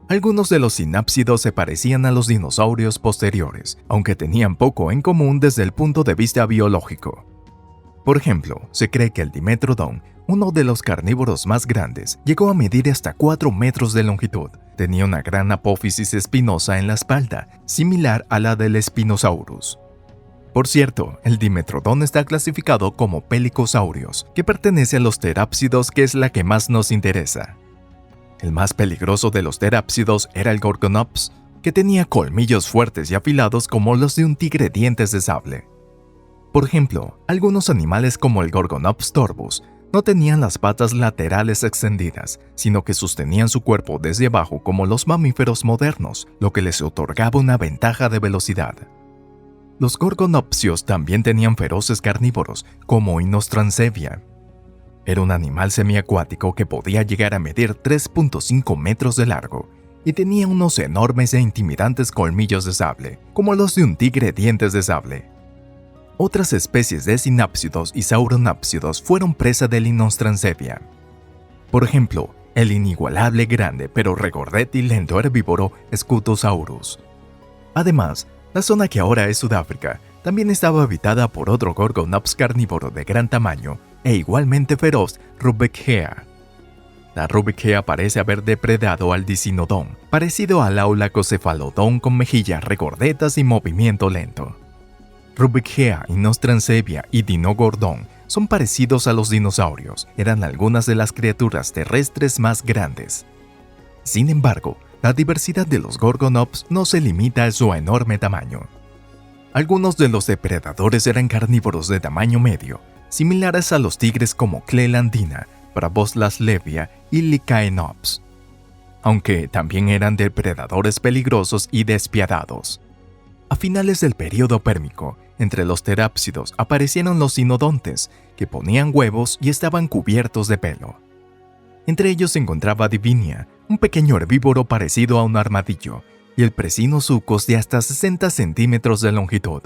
Algunos de los sinápsidos se parecían a los dinosaurios posteriores, aunque tenían poco en común desde el punto de vista biológico. Por ejemplo, se cree que el Dimetrodon, uno de los carnívoros más grandes, llegó a medir hasta 4 metros de longitud. Tenía una gran apófisis espinosa en la espalda, similar a la del Spinosaurus. Por cierto, el Dimetrodon está clasificado como Pelicosaurios, que pertenece a los terápsidos, que es la que más nos interesa. El más peligroso de los terápsidos era el Gorgonops, que tenía colmillos fuertes y afilados como los de un tigre dientes de sable. Por ejemplo, algunos animales como el Gorgonops torbus no tenían las patas laterales extendidas, sino que sostenían su cuerpo desde abajo como los mamíferos modernos, lo que les otorgaba una ventaja de velocidad. Los gorgonopsios también tenían feroces carnívoros, como Inostrancevia. Era un animal semiacuático que podía llegar a medir 3.5 metros de largo y tenía unos enormes e intimidantes colmillos de sable, como los de un tigre dientes de sable. Otras especies de sinápsidos y sauronápsidos fueron presa del Inostrancevia. Por ejemplo, el inigualable grande pero regordete y lento herbívoro Scutosaurus. Además, la zona que ahora es Sudáfrica también estaba habitada por otro Gorgonops carnívoro de gran tamaño e igualmente feroz, Rudbeckia. La Rudbeckia parece haber depredado al Dicinodon, parecido al Aulacocephalodon con mejillas regordetas y movimiento lento. Rudbeckia, Inostrancevia y Dinogordon son parecidos a los dinosaurios, eran algunas de las criaturas terrestres más grandes. Sin embargo, la diversidad de los Gorgonops no se limita a su enorme tamaño. Algunos de los depredadores eran carnívoros de tamaño medio, similares a los tigres como Clelandina, Proboscis levia y Lycaenops. aunque también eran depredadores peligrosos y despiadados. A finales del período pérmico, entre los terápsidos aparecieron los sinodontes, que ponían huevos y estaban cubiertos de pelo. Entre ellos se encontraba Divinia, un pequeño herbívoro parecido a un armadillo, y el Presinosuchus de hasta 60 centímetros de longitud.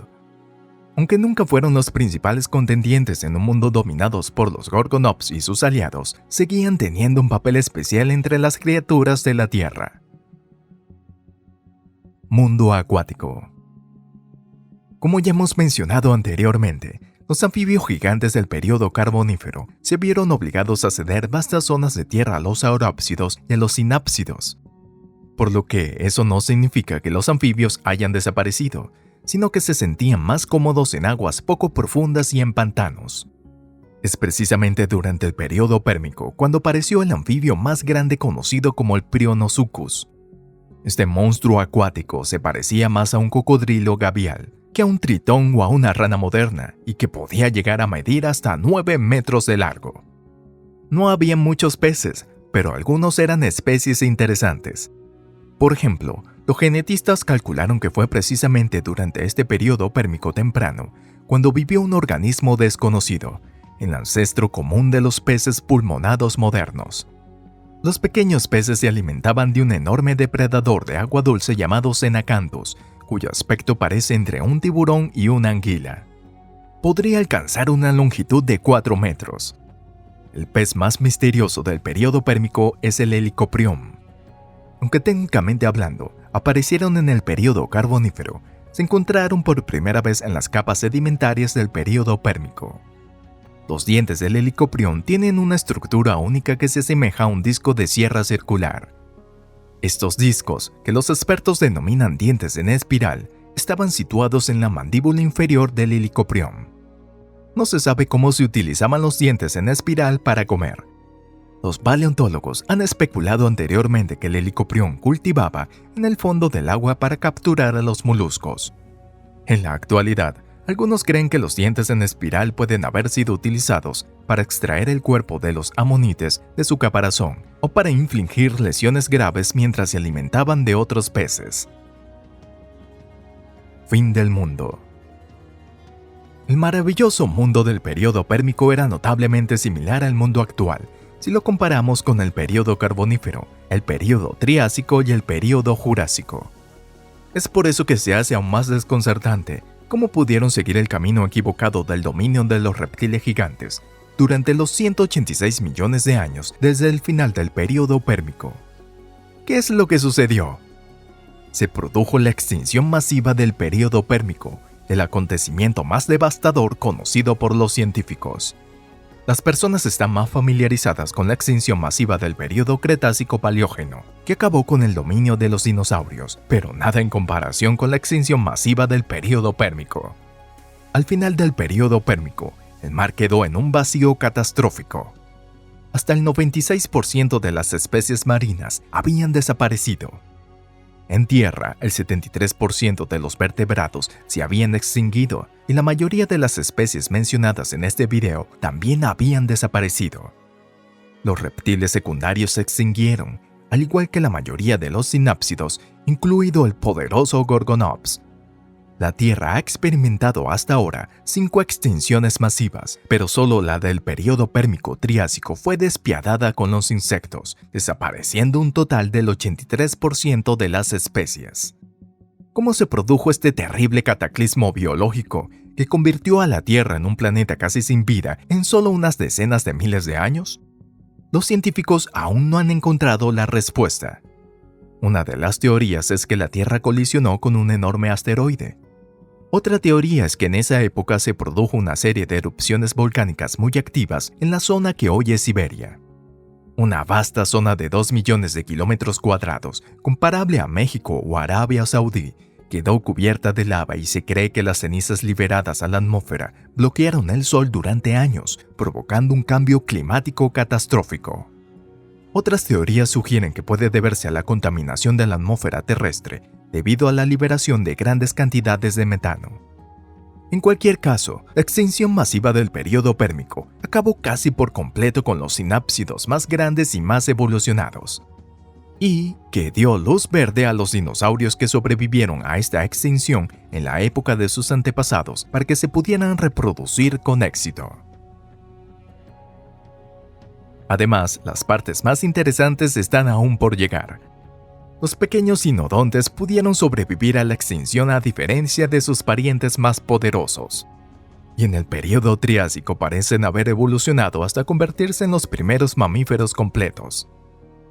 Aunque nunca fueron los principales contendientes en un mundo dominados por los Gorgonops y sus aliados, seguían teniendo un papel especial entre las criaturas de la Tierra. Mundo acuático. Como ya hemos mencionado anteriormente, los anfibios gigantes del período carbonífero se vieron obligados a ceder vastas zonas de tierra a los saurópsidos y a los sinápsidos. Por lo que eso no significa que los anfibios hayan desaparecido, sino que se sentían más cómodos en aguas poco profundas y en pantanos. Es precisamente durante el período pérmico cuando apareció el anfibio más grande conocido como el Prionosuchus. Este monstruo acuático se parecía más a un cocodrilo gavial que a un tritón o a una rana moderna, y que podía llegar a medir hasta 9 metros de largo. No había muchos peces, pero algunos eran especies interesantes. Por ejemplo, los genetistas calcularon que fue precisamente durante este período pérmico temprano cuando vivió un organismo desconocido, el ancestro común de los peces pulmonados modernos. Los pequeños peces se alimentaban de un enorme depredador de agua dulce llamado Cenacanthus, cuyo aspecto parece entre un tiburón y una anguila. Podría alcanzar una longitud de 4 metros. El pez más misterioso del período pérmico es el Helicoprion. Aunque técnicamente hablando, aparecieron en el período carbonífero, se encontraron por primera vez en las capas sedimentarias del período pérmico. Los dientes del Helicoprion tienen una estructura única que se asemeja a un disco de sierra circular. Estos discos, que los expertos denominan dientes en espiral, estaban situados en la mandíbula inferior del Helicoprion. No se sabe cómo se utilizaban los dientes en espiral para comer. Los paleontólogos han especulado anteriormente que el Helicoprion cultivaba en el fondo del agua para capturar a los moluscos. En la actualidad, algunos creen que los dientes en espiral pueden haber sido utilizados para extraer el cuerpo de los amonites de su caparazón o para infligir lesiones graves mientras se alimentaban de otros peces. Fin del mundo. El maravilloso mundo del período pérmico era notablemente similar al mundo actual, si lo comparamos con el período carbonífero, el período triásico y el período jurásico. Es por eso que se hace aún más desconcertante cómo pudieron seguir el camino equivocado del dominio de los reptiles gigantes durante los 186 millones de años desde el final del período pérmico. ¿Qué es lo que sucedió? Se produjo la extinción masiva del período pérmico, el acontecimiento más devastador conocido por los científicos. Las personas están más familiarizadas con la extinción masiva del período Cretácico-Paleógeno, que acabó con el dominio de los dinosaurios, pero nada en comparación con la extinción masiva del período pérmico. Al final del período pérmico, el mar quedó en un vacío catastrófico. Hasta el 96% de las especies marinas habían desaparecido. En tierra, el 73% de los vertebrados se habían extinguido y la mayoría de las especies mencionadas en este video también habían desaparecido. Los reptiles secundarios se extinguieron, al igual que la mayoría de los sinápsidos, incluido el poderoso Gorgonops. La Tierra ha experimentado hasta ahora 5 extinciones masivas, pero solo la del período pérmico-triásico fue despiadada con los insectos, desapareciendo un total del 83% de las especies. ¿Cómo se produjo este terrible cataclismo biológico que convirtió a la Tierra en un planeta casi sin vida en solo unas decenas de miles de años? Los científicos aún no han encontrado la respuesta. Una de las teorías es que la Tierra colisionó con un enorme asteroide. Otra teoría es que en esa época se produjo una serie de erupciones volcánicas muy activas en la zona que hoy es Siberia. Una vasta zona de 2 millones de kilómetros cuadrados, comparable a México o Arabia Saudí, quedó cubierta de lava y se cree que las cenizas liberadas a la atmósfera bloquearon el sol durante años, provocando un cambio climático catastrófico. Otras teorías sugieren que puede deberse a la contaminación de la atmósfera terrestre debido a la liberación de grandes cantidades de metano. En cualquier caso, la extinción masiva del período pérmico acabó casi por completo con los sinápsidos más grandes y más evolucionados. y que dio luz verde a los dinosaurios que sobrevivieron a esta extinción en la época de sus antepasados para que se pudieran reproducir con éxito. Además, las partes más interesantes están aún por llegar. Los pequeños sinodontes pudieron sobrevivir a la extinción a diferencia de sus parientes más poderosos. Y en el período Triásico parecen haber evolucionado hasta convertirse en los primeros mamíferos completos.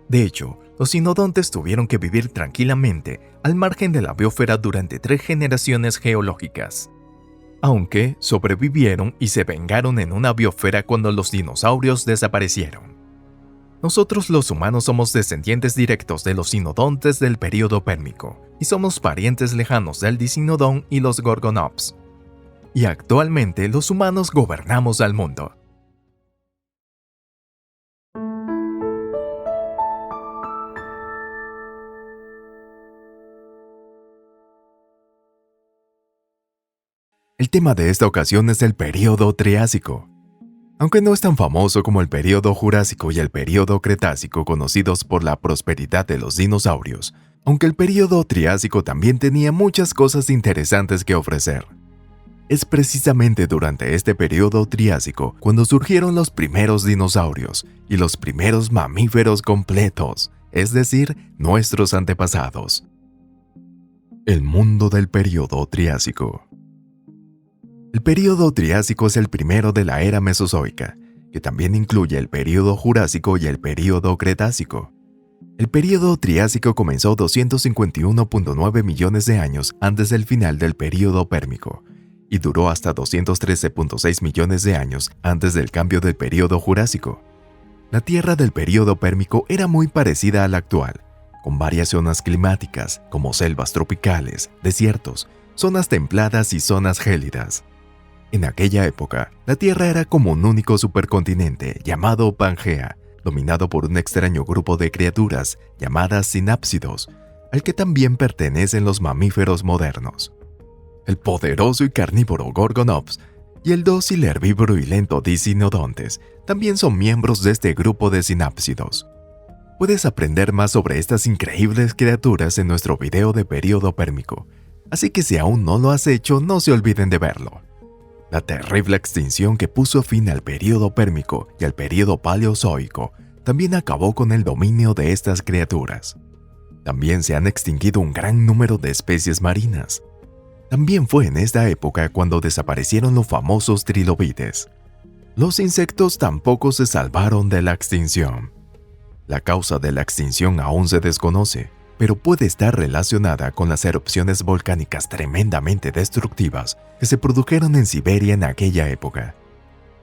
De hecho, los sinodontes tuvieron que vivir tranquilamente al margen de la biosfera durante 3 generaciones geológicas. Aunque sobrevivieron y se vengaron en una biosfera cuando los dinosaurios desaparecieron. Nosotros los humanos somos descendientes directos de los sinodontes del período Pérmico y somos parientes lejanos del Dicinodón y los Gorgonops. Y actualmente los humanos gobernamos al mundo. El tema de esta ocasión es el período Triásico. Aunque no es tan famoso como el período Jurásico y el período Cretácico conocidos por la prosperidad de los dinosaurios, aunque el período Triásico también tenía muchas cosas interesantes que ofrecer. Es precisamente durante este período Triásico cuando surgieron los primeros dinosaurios y los primeros mamíferos completos, es decir, nuestros antepasados. El mundo del período Triásico. El período Triásico es el primero de la era Mesozoica, que también incluye el período Jurásico y el período Cretácico. El período Triásico comenzó 251.9 millones de años antes del final del período Pérmico y duró hasta 213.6 millones de años antes del cambio del período Jurásico. La Tierra del período Pérmico era muy parecida a la actual, con varias zonas climáticas como selvas tropicales, desiertos, zonas templadas y zonas gélidas. En aquella época, la Tierra era como un único supercontinente llamado Pangea, dominado por un extraño grupo de criaturas llamadas sinápsidos, al que también pertenecen los mamíferos modernos. El poderoso y carnívoro Gorgonops y el dócil herbívoro y lento Dicinodontes también son miembros de este grupo de sinápsidos. Puedes aprender más sobre estas increíbles criaturas en nuestro video de período Pérmico, así que si aún no lo has hecho, no se olviden de verlo. La terrible extinción que puso fin al período Pérmico y al período Paleozoico también acabó con el dominio de estas criaturas. También se han extinguido un gran número de especies marinas. También fue en esta época cuando desaparecieron los famosos trilobites. Los insectos tampoco se salvaron de la extinción. La causa de la extinción aún se desconoce, pero puede estar relacionada con las erupciones volcánicas tremendamente destructivas que se produjeron en Siberia en aquella época.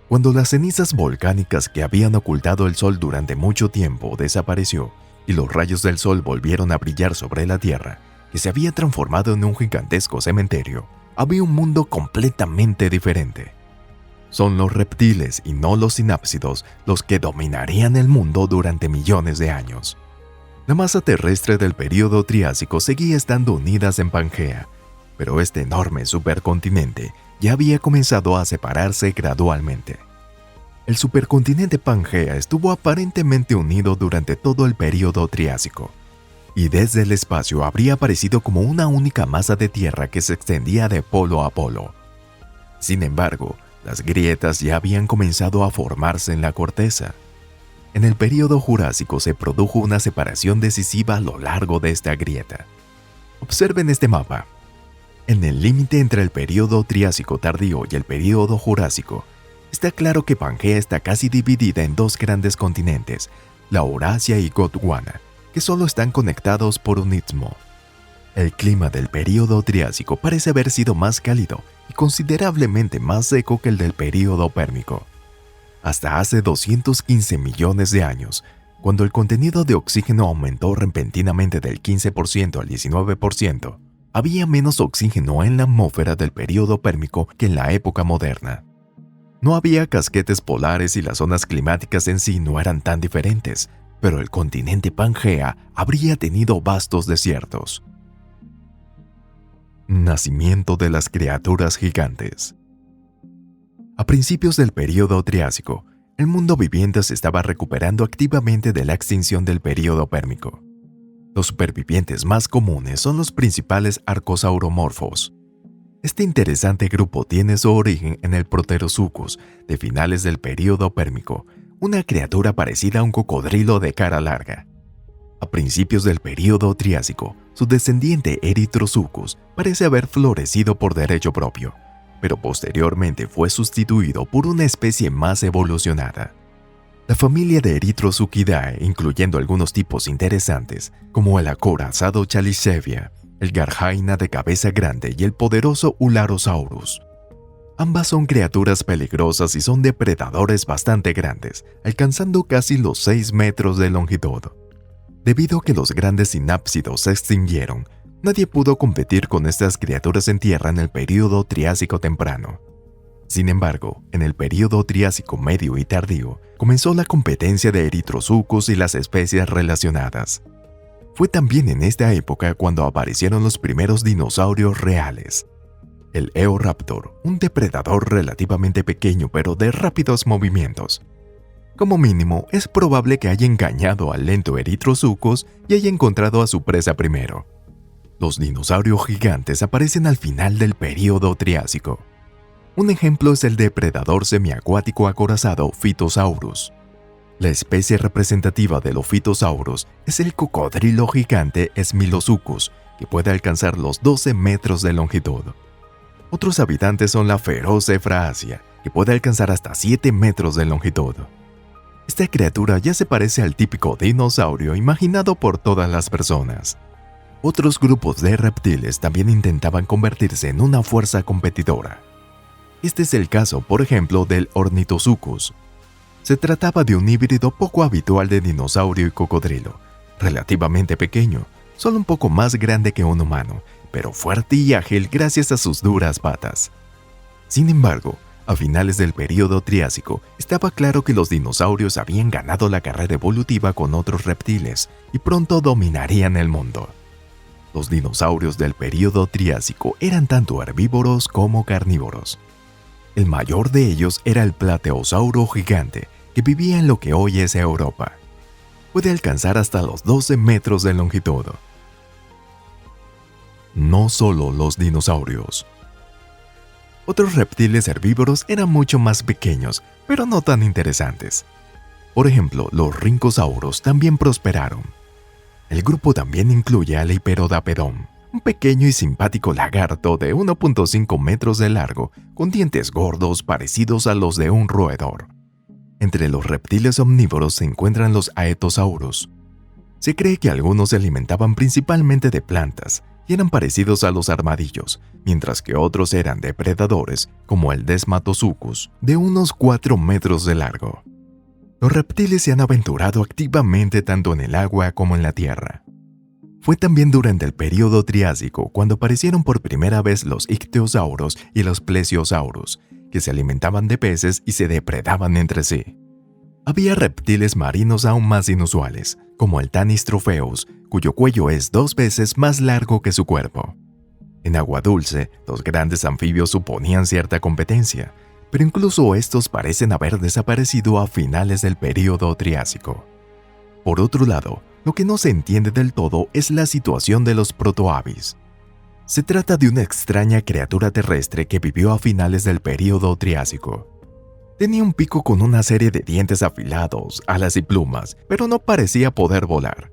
Cuando las cenizas volcánicas que habían ocultado el sol durante mucho tiempo desapareció y los rayos del sol volvieron a brillar sobre la Tierra, que se había transformado en un gigantesco cementerio, había un mundo completamente diferente. Son los reptiles y no los sinápsidos los que dominarían el mundo durante millones de años. La masa terrestre del período Triásico seguía estando unidas en Pangea, pero este enorme supercontinente ya había comenzado a separarse gradualmente. El supercontinente Pangea estuvo aparentemente unido durante todo el período Triásico, y desde el espacio habría aparecido como una única masa de tierra que se extendía de polo a polo. Sin embargo, las grietas ya habían comenzado a formarse en la corteza. En el período Jurásico se produjo una separación decisiva a lo largo de esta grieta. Observen este mapa. En el límite entre el período Triásico tardío y el período Jurásico, está claro que Pangea está casi dividida en 2 grandes continentes, la Eurasia y Gondwana, que solo están conectados por un istmo. El clima del período Triásico parece haber sido más cálido y considerablemente más seco que el del período Pérmico. Hasta hace 215 millones de años, cuando el contenido de oxígeno aumentó repentinamente del 15% al 19%, había menos oxígeno en la atmósfera del período Pérmico que en la época moderna. No había casquetes polares y las zonas climáticas en sí no eran tan diferentes, pero el continente Pangea habría tenido vastos desiertos. Nacimiento de las criaturas gigantes. A principios del período Triásico, el mundo viviente se estaba recuperando activamente de la extinción del período Pérmico. Los supervivientes más comunes son los principales arcosauromorfos. Este interesante grupo tiene su origen en el Proterosuchus de finales del período pérmico, una criatura parecida a un cocodrilo de cara larga. A principios del período Triásico, su descendiente Erythrosuchus parece haber florecido por derecho propio, pero posteriormente fue sustituido por una especie más evolucionada. La familia de Erythrosuchidae, incluyendo algunos tipos interesantes, como el acorazado Chalisevia, el Garjaina de cabeza grande y el poderoso Ularosaurus. Ambas son criaturas peligrosas y son depredadores bastante grandes, alcanzando casi los 6 metros de longitud. Debido a que los grandes sinápsidos se extinguieron, nadie pudo competir con estas criaturas en tierra en el período Triásico temprano. Sin embargo, en el período Triásico medio y tardío, comenzó la competencia de Erythrosuchus y las especies relacionadas. Fue también en esta época cuando aparecieron los primeros dinosaurios reales. El Eoraptor, un depredador relativamente pequeño pero de rápidos movimientos. Como mínimo, es probable que haya engañado al lento Erythrosuchus y haya encontrado a su presa primero. Los dinosaurios gigantes aparecen al final del período Triásico. Un ejemplo es el depredador semiacuático acorazado Phytosaurus. La especie representativa de los Phytosaurus es el cocodrilo gigante Smilodontus, que puede alcanzar los 12 metros de longitud. Otros habitantes son la feroz Efraasia, que puede alcanzar hasta 7 metros de longitud. Esta criatura ya se parece al típico dinosaurio imaginado por todas las personas. Otros grupos de reptiles también intentaban convertirse en una fuerza competidora. Este es el caso, por ejemplo, del Ornithosuchus. Se trataba de un híbrido poco habitual de dinosaurio y cocodrilo, relativamente pequeño, solo un poco más grande que un humano, pero fuerte y ágil gracias a sus duras patas. Sin embargo, a finales del período Triásico, estaba claro que los dinosaurios habían ganado la carrera evolutiva con otros reptiles y pronto dominarían el mundo. Los dinosaurios del período Triásico eran tanto herbívoros como carnívoros. El mayor de ellos era el Plateosauro gigante, que vivía en lo que hoy es Europa. Puede alcanzar hasta los 12 metros de longitud. No solo los dinosaurios. Otros reptiles herbívoros eran mucho más pequeños, pero no tan interesantes. Por ejemplo, los Rhynchosaurus también prosperaron. El grupo también incluye al Hyperodapedon, un pequeño y simpático lagarto de 1.5 metros de largo, con dientes gordos parecidos a los de un roedor. Entre los reptiles omnívoros se encuentran los Aetosaurus. Se cree que algunos se alimentaban principalmente de plantas y eran parecidos a los armadillos, mientras que otros eran depredadores, como el Desmatosuchus, de unos 4 metros de largo. Los reptiles se han aventurado activamente tanto en el agua como en la tierra. Fue también durante el período Triásico cuando aparecieron por primera vez los Ichthyosaurus y los Plesiosaurus, que se alimentaban de peces y se depredaban entre sí. Había reptiles marinos aún más inusuales, como el Tanis tropheus, cuyo cuello es 2 veces más largo que su cuerpo. En agua dulce, los grandes anfibios suponían cierta competencia, pero incluso estos parecen haber desaparecido a finales del período Triásico. Por otro lado, lo que no se entiende del todo es la situación de los protoavis. Se trata de una extraña criatura terrestre que vivió a finales del período Triásico. Tenía un pico con una serie de dientes afilados, alas y plumas, pero no parecía poder volar.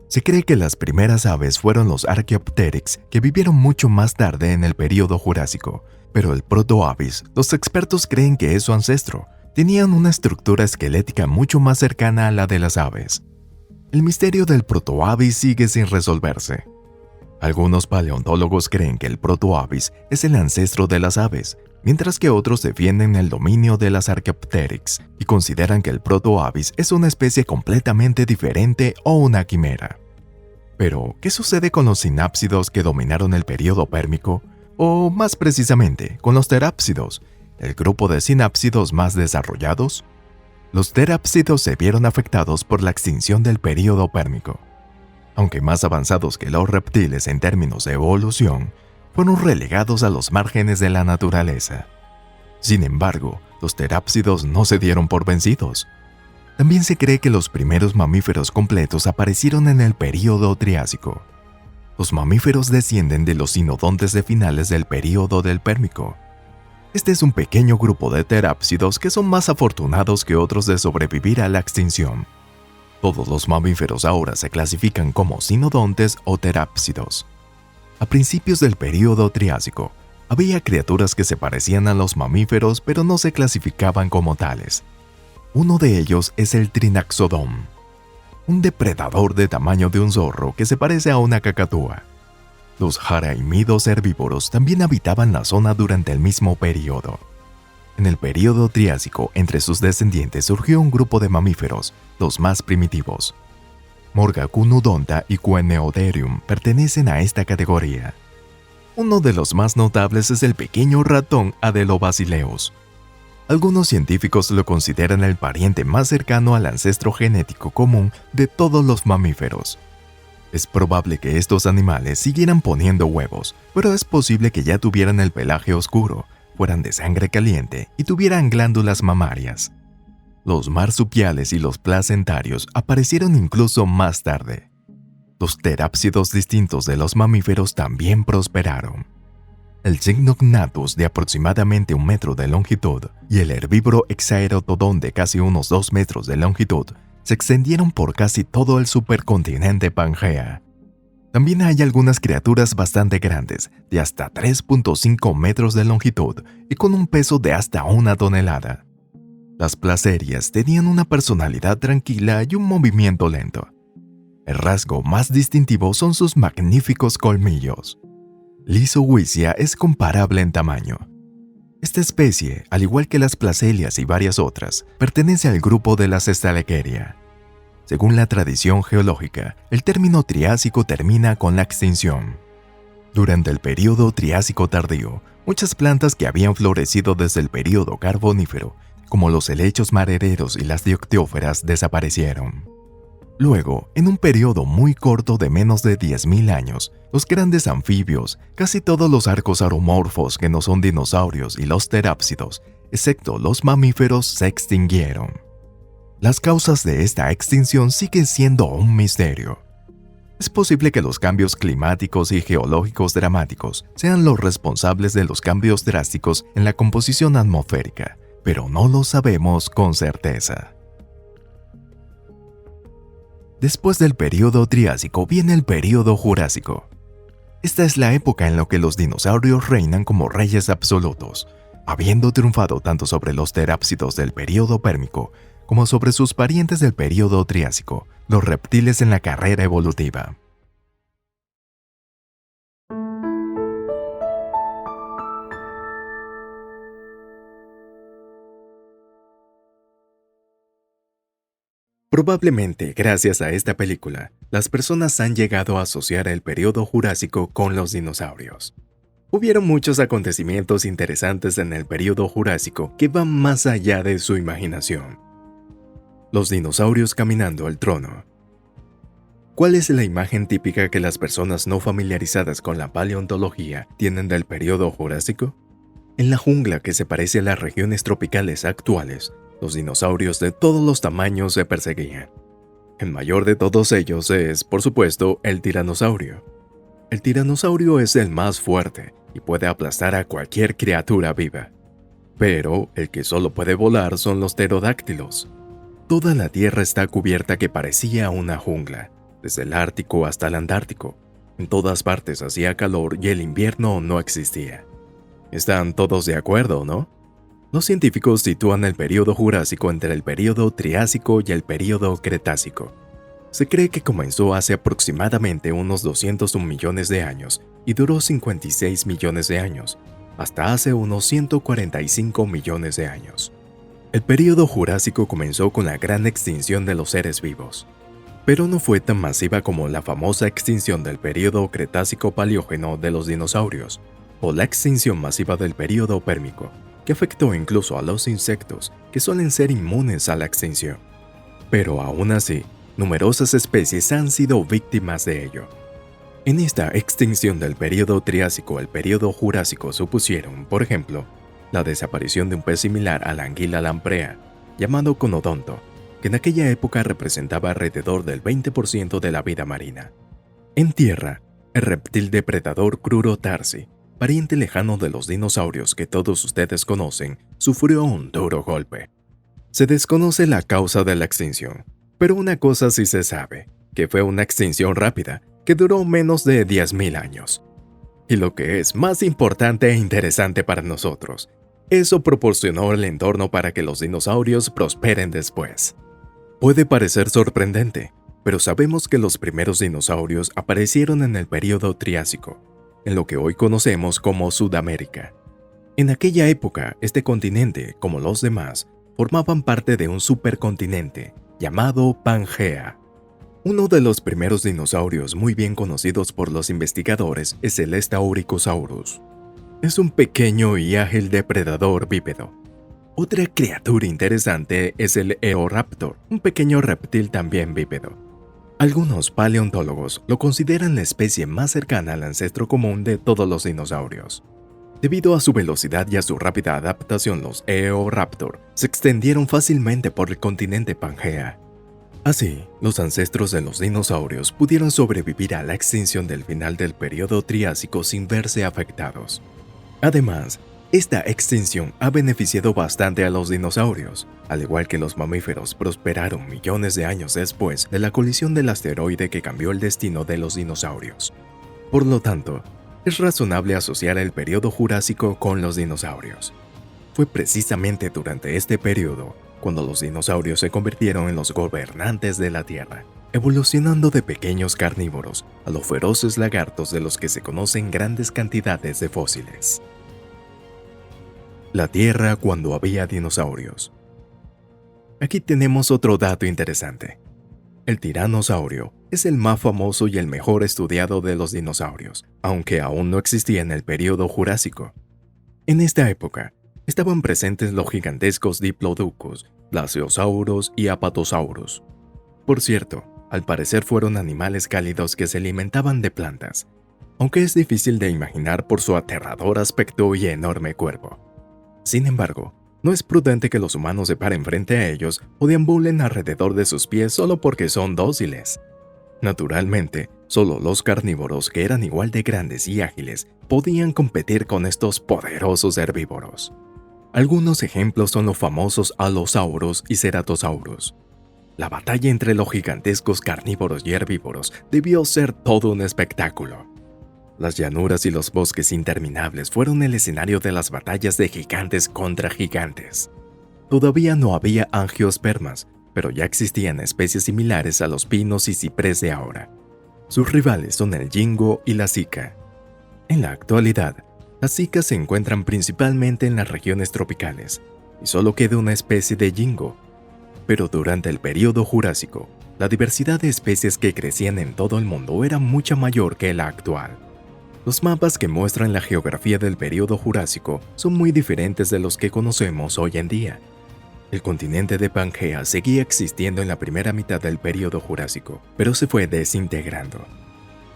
Se cree que las primeras aves fueron los Archaeopteryx, que vivieron mucho más tarde en el período Jurásico, pero el protoavis, los expertos creen que es su ancestro. Tenían una estructura esquelética mucho más cercana a la de las aves. El misterio del protoavis sigue sin resolverse. Algunos paleontólogos creen que el protoavis es el ancestro de las aves, mientras que otros defienden el dominio de las Archaeopteryx y consideran que el protoavis es una especie completamente diferente o una quimera. Pero, ¿qué sucede con los sinápsidos que dominaron el período pérmico? O, más precisamente, con los terápsidos, el grupo de sinápsidos más desarrollados? Los terápsidos se vieron afectados por la extinción del período pérmico. Aunque más avanzados que los reptiles en términos de evolución, fueron relegados a los márgenes de la naturaleza. Sin embargo, los terápsidos no se dieron por vencidos. También se cree que los primeros mamíferos completos aparecieron en el período Triásico. Los mamíferos descienden de los sinodontes de finales del período del Pérmico. Este es un pequeño grupo de terápsidos que son más afortunados que otros de sobrevivir a la extinción. Todos los mamíferos ahora se clasifican como sinodontes o terápsidos. A principios del período Triásico, había criaturas que se parecían a los mamíferos pero no se clasificaban como tales. Uno de ellos es el Trinaxodon, un depredador de tamaño de un zorro que se parece a una cacatúa. Los jaraímidos herbívoros también habitaban la zona durante el mismo período. En el período Triásico, entre sus descendientes surgió un grupo de mamíferos, los más primitivos. Morgacunodonta y Queneoderium pertenecen a esta categoría. Uno de los más notables es el pequeño ratón Adelobasileus. Algunos científicos lo consideran el pariente más cercano al ancestro genético común de todos los mamíferos. Es probable que estos animales siguieran poniendo huevos, pero es posible que ya tuvieran el pelaje oscuro, fueran de sangre caliente y tuvieran glándulas mamarias. Los marsupiales y los placentarios aparecieron incluso más tarde. Los terápsidos distintos de los mamíferos también prosperaron. El Cygnognathus de aproximadamente 1 metro de longitud y el herbívoro Hexaeratodon de casi unos 2 metros de longitud se extendieron por casi todo el supercontinente Pangea. También hay algunas criaturas bastante grandes, de hasta 3.5 metros de longitud y con un peso de hasta 1 tonelada. Las placerias tenían una personalidad tranquila y un movimiento lento. El rasgo más distintivo son sus magníficos colmillos. Lizowisia es comparable en tamaño. Esta especie, al igual que las placelias y varias otras, pertenece al grupo de las Stalecheria. Según la tradición geológica, el término Triásico termina con la extinción. Durante el período Triásico tardío, muchas plantas que habían florecido desde el período Carbonífero, como los helechos madereros y las dioctióferas, desaparecieron. Luego, en un periodo muy corto de menos de 10.000 años, los grandes anfibios, casi todos los arcosauromorfos que no son dinosaurios y los terápsidos, excepto los mamíferos, se extinguieron. Las causas de esta extinción siguen siendo un misterio. Es posible que los cambios climáticos y geológicos dramáticos sean los responsables de los cambios drásticos en la composición atmosférica, pero no lo sabemos con certeza. Después del período Triásico viene el período Jurásico. Esta es la época en la que los dinosaurios reinan como reyes absolutos, habiendo triunfado tanto sobre los terápsidos del período Pérmico como sobre sus parientes del período Triásico, los reptiles en la carrera evolutiva. Probablemente, gracias a esta película, las personas han llegado a asociar el período Jurásico con los dinosaurios. Hubieron muchos acontecimientos interesantes en el período Jurásico que van más allá de su imaginación. Los dinosaurios caminando al trono. ¿Cuál es la imagen típica que las personas no familiarizadas con la paleontología tienen del período Jurásico? En la jungla que se parece a las regiones tropicales actuales, los dinosaurios de todos los tamaños se perseguían. El mayor de todos ellos es, por supuesto, el tiranosaurio. El tiranosaurio es el más fuerte y puede aplastar a cualquier criatura viva. Pero el que solo puede volar son los pterodáctilos. Toda la tierra está cubierta que parecía una jungla, desde el Ártico hasta el Antártico. En todas partes hacía calor y el invierno no existía. ¿Están todos de acuerdo, no? Los científicos sitúan el período Jurásico entre el período Triásico y el período Cretácico. Se cree que comenzó hace aproximadamente unos 201 millones de años y duró 56 millones de años, hasta hace unos 145 millones de años. El período Jurásico comenzó con la gran extinción de los seres vivos, pero no fue tan masiva como la famosa extinción del período Cretácico-Paleógeno de los dinosaurios, o la extinción masiva del período Pérmico, que afectó incluso a los insectos, que suelen ser inmunes a la extinción. Pero aún así, numerosas especies han sido víctimas de ello. En esta extinción del período Triásico al período Jurásico supusieron, por ejemplo, la desaparición de un pez similar a la anguila lamprea, llamado conodonto, que en aquella época representaba alrededor del 20% de la vida marina. En tierra, el reptil depredador Crurotarsi, pariente lejano de los dinosaurios que todos ustedes conocen, sufrió un duro golpe. Se desconoce la causa de la extinción, pero una cosa sí se sabe, que fue una extinción rápida que duró menos de 10.000 años. Y lo que es más importante e interesante para nosotros, eso proporcionó el entorno para que los dinosaurios prosperen después. Puede parecer sorprendente, pero sabemos que los primeros dinosaurios aparecieron en el período Triásico, en lo que hoy conocemos como Sudamérica. En aquella época, este continente, como los demás, formaban parte de un supercontinente llamado Pangea. Uno de los primeros dinosaurios muy bien conocidos por los investigadores es el Staurikosaurus. Es un pequeño y ágil depredador bípedo. Otra criatura interesante es el Eoraptor, un pequeño reptil también bípedo. Algunos paleontólogos lo consideran la especie más cercana al ancestro común de todos los dinosaurios. Debido a su velocidad y a su rápida adaptación, los Eoraptor se extendieron fácilmente por el continente Pangea. Así, los ancestros de los dinosaurios pudieron sobrevivir a la extinción del final del período Triásico sin verse afectados. Además, esta extinción ha beneficiado bastante a los dinosaurios, al igual que los mamíferos prosperaron millones de años después de la colisión del asteroide que cambió el destino de los dinosaurios. Por lo tanto, es razonable asociar el período Jurásico con los dinosaurios. Fue precisamente durante este período cuando los dinosaurios se convirtieron en los gobernantes de la Tierra, evolucionando de pequeños carnívoros a los feroces lagartos de los que se conocen grandes cantidades de fósiles. La Tierra cuando había dinosaurios. Aquí tenemos otro dato interesante. El tiranosaurio es el más famoso y el mejor estudiado de los dinosaurios, aunque aún no existía en el período Jurásico. En esta época, estaban presentes los gigantescos Diplodocus, Plasiosaurus y Apatosaurus. Por cierto, al parecer fueron animales cálidos que se alimentaban de plantas, aunque es difícil de imaginar por su aterrador aspecto y enorme cuerpo. Sin embargo, no es prudente que los humanos se paren frente a ellos o deambulen alrededor de sus pies solo porque son dóciles. Naturalmente, solo los carnívoros, que eran igual de grandes y ágiles, podían competir con estos poderosos herbívoros. Algunos ejemplos son los famosos Allosaurus y Ceratosaurus. La batalla entre los gigantescos carnívoros y herbívoros debió ser todo un espectáculo. Las llanuras y los bosques interminables fueron el escenario de las batallas de gigantes contra gigantes. Todavía no había angiospermas, pero ya existían especies similares a los pinos y ciprés de ahora. Sus rivales son el Jingo y la Sika. En la actualidad, las Sikas se encuentran principalmente en las regiones tropicales, y solo queda una especie de Jingo. Pero durante el período Jurásico, la diversidad de especies que crecían en todo el mundo era mucho mayor que la actual. Los mapas que muestran la geografía del período Jurásico son muy diferentes de los que conocemos hoy en día. El continente de Pangea seguía existiendo en la primera mitad del período Jurásico, pero se fue desintegrando.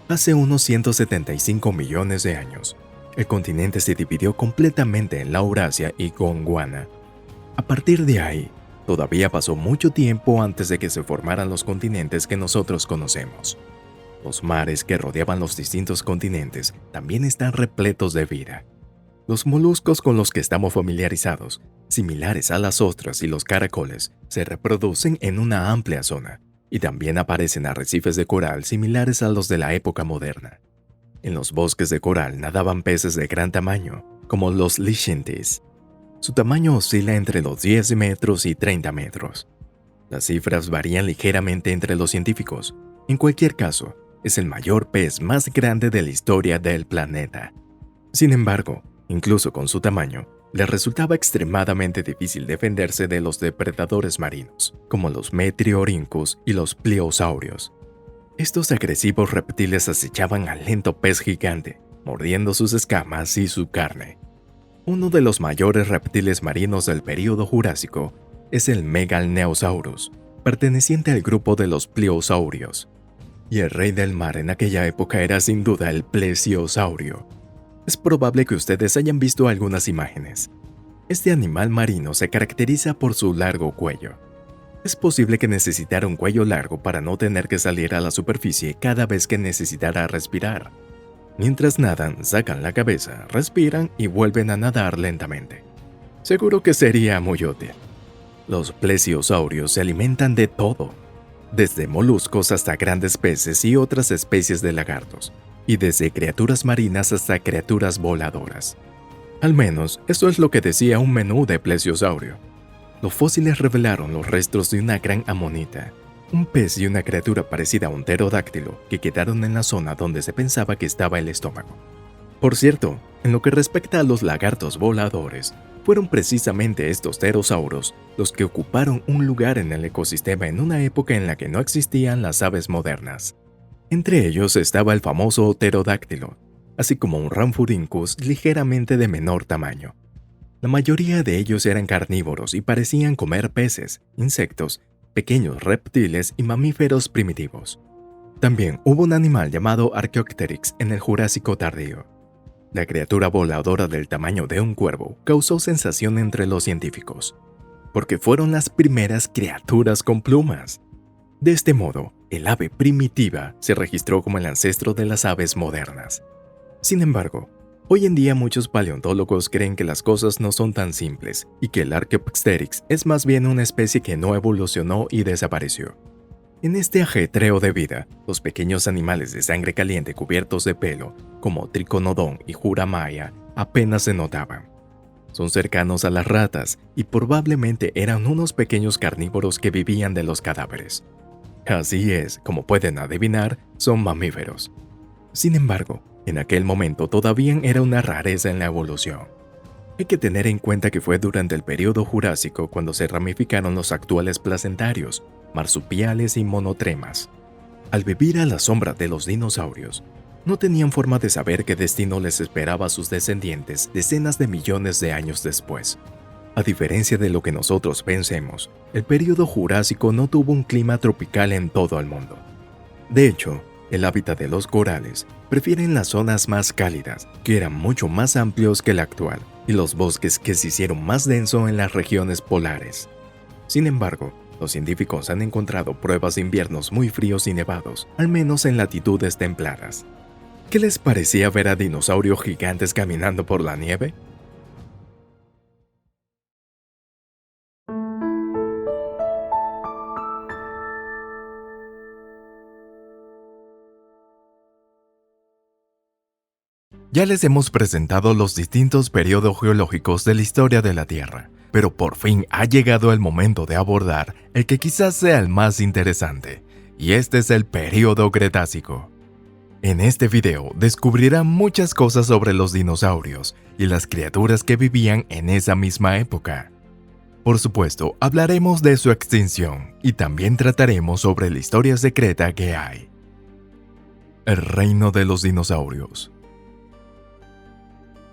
Hace unos 175 millones de años, el continente se dividió completamente en Laurasia y Gondwana. A partir de ahí, todavía pasó mucho tiempo antes de que se formaran los continentes que nosotros conocemos. Los mares que rodeaban los distintos continentes también están repletos de vida. Los moluscos con los que estamos familiarizados, similares a las ostras y los caracoles, se reproducen en una amplia zona, y también aparecen arrecifes de coral similares a los de la época moderna. En los bosques de coral nadaban peces de gran tamaño, como los Lichentes. Su tamaño oscila entre los 10 metros y 30 metros. Las cifras varían ligeramente entre los científicos. En cualquier caso, es el mayor pez más grande de la historia del planeta. Sin embargo, incluso con su tamaño, le resultaba extremadamente difícil defenderse de los depredadores marinos, como los Metriorhynchus y los pliosaurios. Estos agresivos reptiles acechaban al lento pez gigante, mordiendo sus escamas y su carne. Uno de los mayores reptiles marinos del período Jurásico es el Megalneosaurus, perteneciente al grupo de los pliosaurios. Y el rey del mar en aquella época era sin duda el plesiosaurio. Es probable que ustedes hayan visto algunas imágenes. Este animal marino se caracteriza por su largo cuello. Es posible que necesitara un cuello largo para no tener que salir a la superficie cada vez que necesitara respirar. Mientras nadan, sacan la cabeza, respiran y vuelven a nadar lentamente. Seguro que sería muy útil. Los plesiosaurios se alimentan de todo, desde moluscos hasta grandes peces y otras especies de lagartos, y desde criaturas marinas hasta criaturas voladoras. Al menos, eso es lo que decía un menú de plesiosaurio. Los fósiles revelaron los restos de una gran amonita, un pez y una criatura parecida a un pterodáctilo que quedaron en la zona donde se pensaba que estaba el estómago. Por cierto, en lo que respecta a los lagartos voladores, fueron precisamente estos pterosauros los que ocuparon un lugar en el ecosistema en una época en la que no existían las aves modernas. Entre ellos estaba el famoso pterodáctilo, así como un Rhamphorhynchus ligeramente de menor tamaño. La mayoría de ellos eran carnívoros y parecían comer peces, insectos, pequeños reptiles y mamíferos primitivos. También hubo un animal llamado Archaeopteryx en el Jurásico tardío. La criatura voladora del tamaño de un cuervo causó sensación entre los científicos, porque fueron las primeras criaturas con plumas. De este modo, el ave primitiva se registró como el ancestro de las aves modernas. Sin embargo, hoy en día muchos paleontólogos creen que las cosas no son tan simples y que el Archaeopteryx es más bien una especie que no evolucionó y desapareció. En este ajetreo de vida, los pequeños animales de sangre caliente cubiertos de pelo, como Triconodon y Juramaya, apenas se notaban. Son cercanos a las ratas y probablemente eran unos pequeños carnívoros que vivían de los cadáveres. Así es, como pueden adivinar, son mamíferos. Sin embargo, en aquel momento todavía era una rareza en la evolución. Hay que tener en cuenta que fue durante el período Jurásico cuando se ramificaron los actuales placentarios, marsupiales y monotremas. Al vivir a la sombra de los dinosaurios, no tenían forma de saber qué destino les esperaba a sus descendientes decenas de millones de años después. A diferencia de lo que nosotros pensemos, el período Jurásico no tuvo un clima tropical en todo el mundo. De hecho, el hábitat de los corales prefieren las zonas más cálidas, que eran mucho más amplios que el actual, y los bosques que se hicieron más densos en las regiones polares. Sin embargo, los científicos han encontrado pruebas de inviernos muy fríos y nevados, al menos en latitudes templadas. ¿Qué les parecía ver a dinosaurios gigantes caminando por la nieve? Ya les hemos presentado los distintos periodos geológicos de la historia de la Tierra, pero por fin ha llegado el momento de abordar el que quizás sea el más interesante, y este es el período Cretácico. En este video descubrirán muchas cosas sobre los dinosaurios y las criaturas que vivían en esa misma época. Por supuesto, hablaremos de su extinción y también trataremos sobre la historia secreta que hay. El reino de los dinosaurios.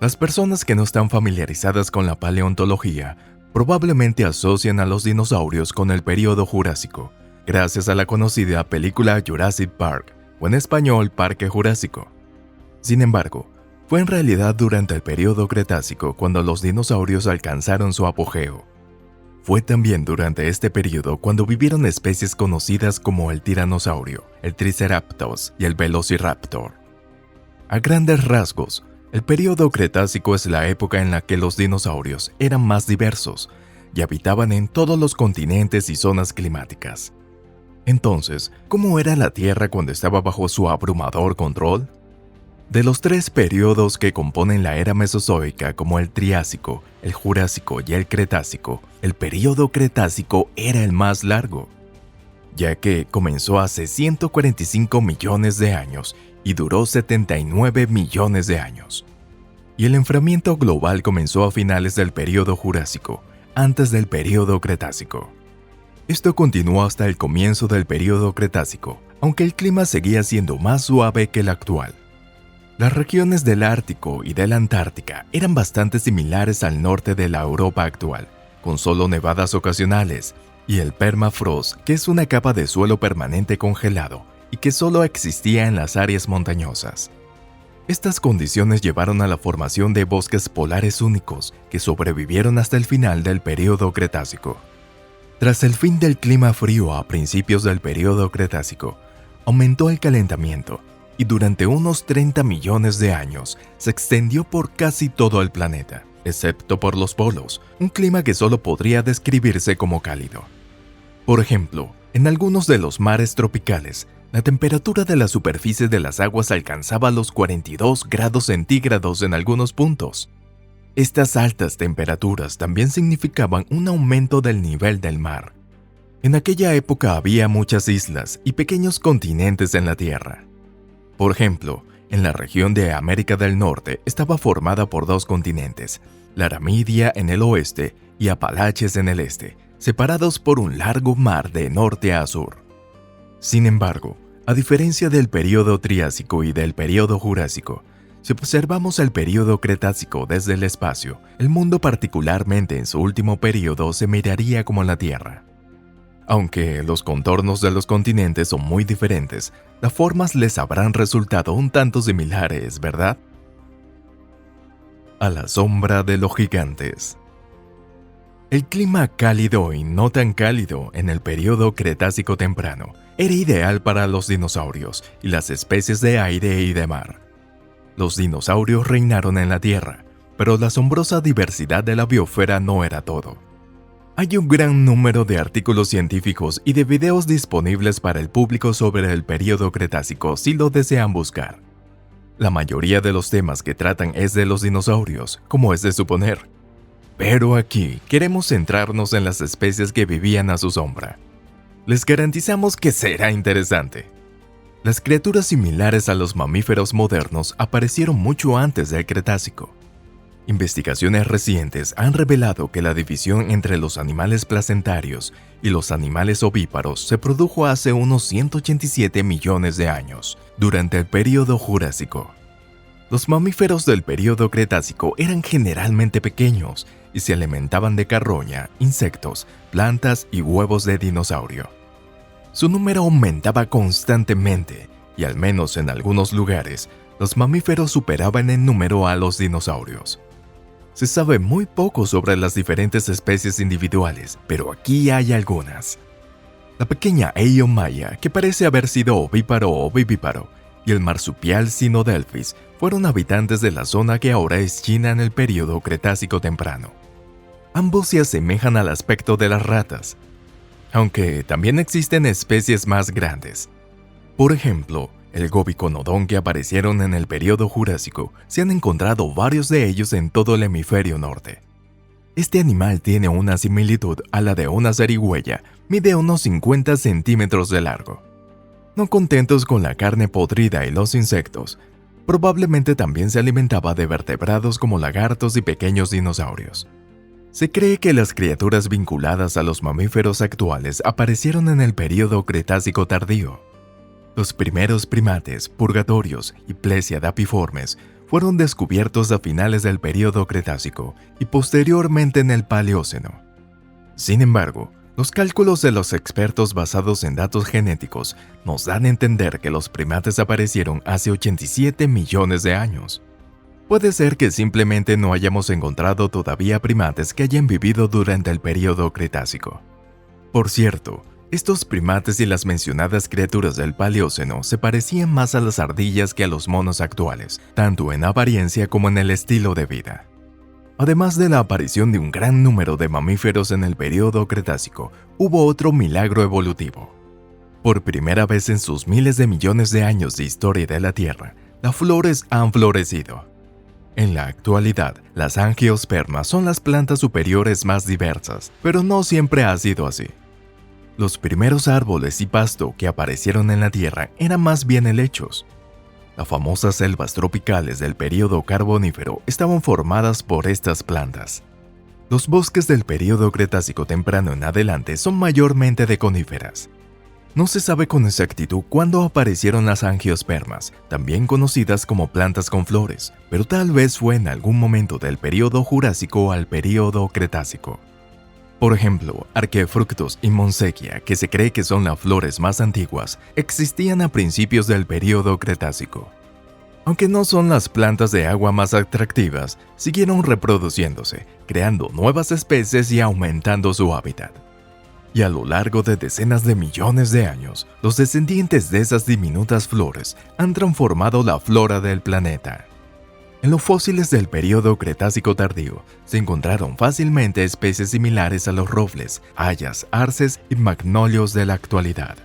Las personas que no están familiarizadas con la paleontología probablemente asocian a los dinosaurios con el período Jurásico, gracias a la conocida película Jurassic Park, o en español Parque Jurásico. Sin embargo, fue en realidad durante el período Cretácico cuando los dinosaurios alcanzaron su apogeo. Fue también durante este período cuando vivieron especies conocidas como el tiranosaurio, el triceratops y el velociraptor. A grandes rasgos, el período Cretácico es la época en la que los dinosaurios eran más diversos y habitaban en todos los continentes y zonas climáticas. Entonces, ¿cómo era la Tierra cuando estaba bajo su abrumador control? De los tres periodos que componen la era mesozoica como el Triásico, el Jurásico y el Cretácico, el período Cretácico era el más largo, ya que comenzó hace 145 millones de años y duró 79 millones de años. Y el enfriamiento global comenzó a finales del período Jurásico, antes del período Cretácico. Esto continuó hasta el comienzo del período Cretácico, aunque el clima seguía siendo más suave que el actual. Las regiones del Ártico y de la Antártica eran bastante similares al norte de la Europa actual, con solo nevadas ocasionales, y el permafrost, que es una capa de suelo permanente congelado y que solo existía en las áreas montañosas. Estas condiciones llevaron a la formación de bosques polares únicos que sobrevivieron hasta el final del período Cretácico. Tras el fin del clima frío a principios del período Cretácico, aumentó el calentamiento y durante unos 30 millones de años se extendió por casi todo el planeta, excepto por los polos, un clima que solo podría describirse como cálido. Por ejemplo, en algunos de los mares tropicales, la temperatura de la superficie de las aguas alcanzaba los 42 grados centígrados en algunos puntos. Estas altas temperaturas también significaban un aumento del nivel del mar. En aquella época había muchas islas y pequeños continentes en la Tierra. Por ejemplo, en la región de América del Norte estaba formada por dos continentes, la Aramidia en el oeste y Apalaches en el este, separados por un largo mar de norte a sur. Sin embargo, a diferencia del período Triásico y del período Jurásico, si observamos el período Cretácico desde el espacio, el mundo particularmente en su último período se miraría como la Tierra. Aunque los contornos de los continentes son muy diferentes, las formas les habrán resultado un tanto similares, ¿verdad? A la sombra de los gigantes. El clima cálido y no tan cálido en el período Cretácico temprano era ideal para los dinosaurios y las especies de aire y de mar. Los dinosaurios reinaron en la Tierra, pero la asombrosa diversidad de la biosfera no era todo. Hay un gran número de artículos científicos y de videos disponibles para el público sobre el período Cretácico si lo desean buscar. La mayoría de los temas que tratan es de los dinosaurios, como es de suponer. Pero aquí queremos centrarnos en las especies que vivían a su sombra. Les garantizamos que será interesante. Las criaturas similares a los mamíferos modernos aparecieron mucho antes del Cretácico. Investigaciones recientes han revelado que la división entre los animales placentarios y los animales ovíparos se produjo hace unos 187 millones de años, durante el período Jurásico. Los mamíferos del período Cretácico eran generalmente pequeños y se alimentaban de carroña, insectos, plantas y huevos de dinosaurio. Su número aumentaba constantemente y, al menos en algunos lugares, los mamíferos superaban en número a los dinosaurios. Se sabe muy poco sobre las diferentes especies individuales, pero aquí hay algunas. La pequeña Eiomaia, que parece haber sido ovíparo o vivíparo, y el marsupial Sinodelphis fueron habitantes de la zona que ahora es China en el período Cretácico temprano. Ambos se asemejan al aspecto de las ratas, aunque también existen especies más grandes. Por ejemplo, el Gobiconodon que aparecieron en el período Jurásico, se han encontrado varios de ellos en todo el hemisferio norte. Este animal tiene una similitud a la de una zarigüeya, mide unos 50 centímetros de largo. No contentos con la carne podrida y los insectos, probablemente también se alimentaba de vertebrados como lagartos y pequeños dinosaurios. Se cree que las criaturas vinculadas a los mamíferos actuales aparecieron en el período Cretácico tardío. Los primeros primates, purgatorios y plesiadapiformes fueron descubiertos a finales del período Cretácico y posteriormente en el Paleóceno. Sin embargo, los cálculos de los expertos basados en datos genéticos nos dan a entender que los primates aparecieron hace 87 millones de años. Puede ser que simplemente no hayamos encontrado todavía primates que hayan vivido durante el período Cretácico. Por cierto, estos primates y las mencionadas criaturas del Paleóceno se parecían más a las ardillas que a los monos actuales, tanto en apariencia como en el estilo de vida. Además de la aparición de un gran número de mamíferos en el período Cretácico, hubo otro milagro evolutivo. Por primera vez en sus miles de millones de años de historia de la Tierra, las flores han florecido. En la actualidad, las angiospermas son las plantas superiores más diversas, pero no siempre ha sido así. Los primeros árboles y pasto que aparecieron en la Tierra eran más bien helechos. Las famosas selvas tropicales del período Carbonífero estaban formadas por estas plantas. Los bosques del período Cretácico temprano en adelante son mayormente de coníferas. No se sabe con exactitud cuándo aparecieron las angiospermas, también conocidas como plantas con flores, pero tal vez fue en algún momento del período Jurásico al período Cretácico. Por ejemplo, Arquefructus y Montsechia, que se cree que son las flores más antiguas, existían a principios del período Cretácico. Aunque no son las plantas de agua más atractivas, siguieron reproduciéndose, creando nuevas especies y aumentando su hábitat. Y a lo largo de decenas de millones de años, los descendientes de esas diminutas flores han transformado la flora del planeta. En los fósiles del período Cretácico tardío se encontraron fácilmente especies similares a los robles, hayas, arces y magnolios de la actualidad.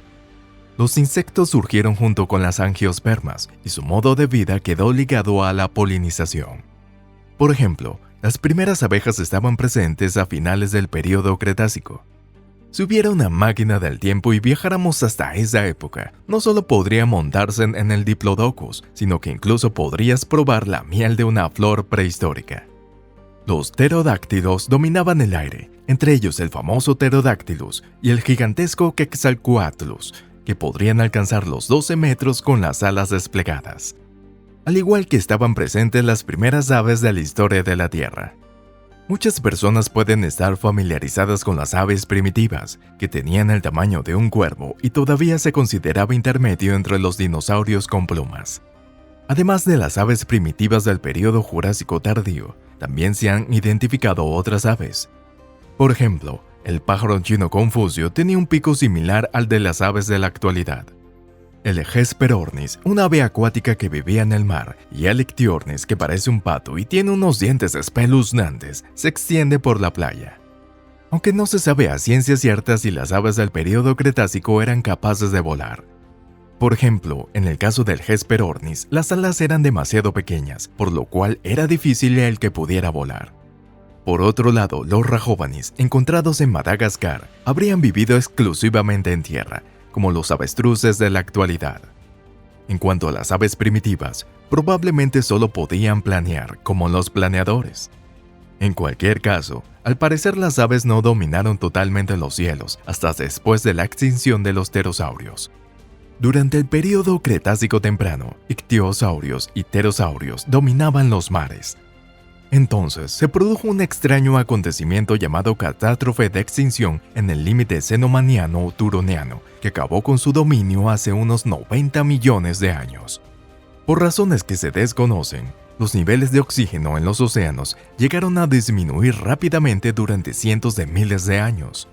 Los insectos surgieron junto con las angiospermas y su modo de vida quedó ligado a la polinización. Por ejemplo, las primeras abejas estaban presentes a finales del período Cretácico. Si hubiera una máquina del tiempo y viajáramos hasta esa época, no solo podría montarse en el Diplodocus, sino que incluso podrías probar la miel de una flor prehistórica. Los pterodáctilos dominaban el aire, entre ellos el famoso Pterodactylus y el gigantesco Quetzalcoatlus, que podrían alcanzar los 12 metros con las alas desplegadas. Al igual que estaban presentes las primeras aves de la historia de la Tierra. Muchas personas pueden estar familiarizadas con las aves primitivas, que tenían el tamaño de un cuervo y todavía se consideraba intermedio entre los dinosaurios con plumas. Además de las aves primitivas del período Jurásico tardío, también se han identificado otras aves. Por ejemplo, el pájaro chino Confucio tenía un pico similar al de las aves de la actualidad. El Hesperornis, una ave acuática que vivía en el mar, y el Ictiornis, que parece un pato y tiene unos dientes espeluznantes, se extiende por la playa. Aunque no se sabe a ciencia cierta si las aves del período Cretácico eran capaces de volar. Por ejemplo, en el caso del Hesperornis, las alas eran demasiado pequeñas, por lo cual era difícil el que pudiera volar. Por otro lado, los Rajovanis, encontrados en Madagascar, habrían vivido exclusivamente en tierra, como los avestruces de la actualidad. En cuanto a las aves primitivas, probablemente solo podían planear, como los planeadores. En cualquier caso, al parecer las aves no dominaron totalmente los cielos hasta después de la extinción de los pterosaurios. Durante el período Cretácico temprano, ictiosaurios y pterosaurios dominaban los mares. Entonces, se produjo un extraño acontecimiento llamado catástrofe de extinción en el límite cenomaniano-turoniano, que acabó con su dominio hace unos 90 millones de años. Por razones que se desconocen, los niveles de oxígeno en los océanos llegaron a disminuir rápidamente durante cientos de miles de años.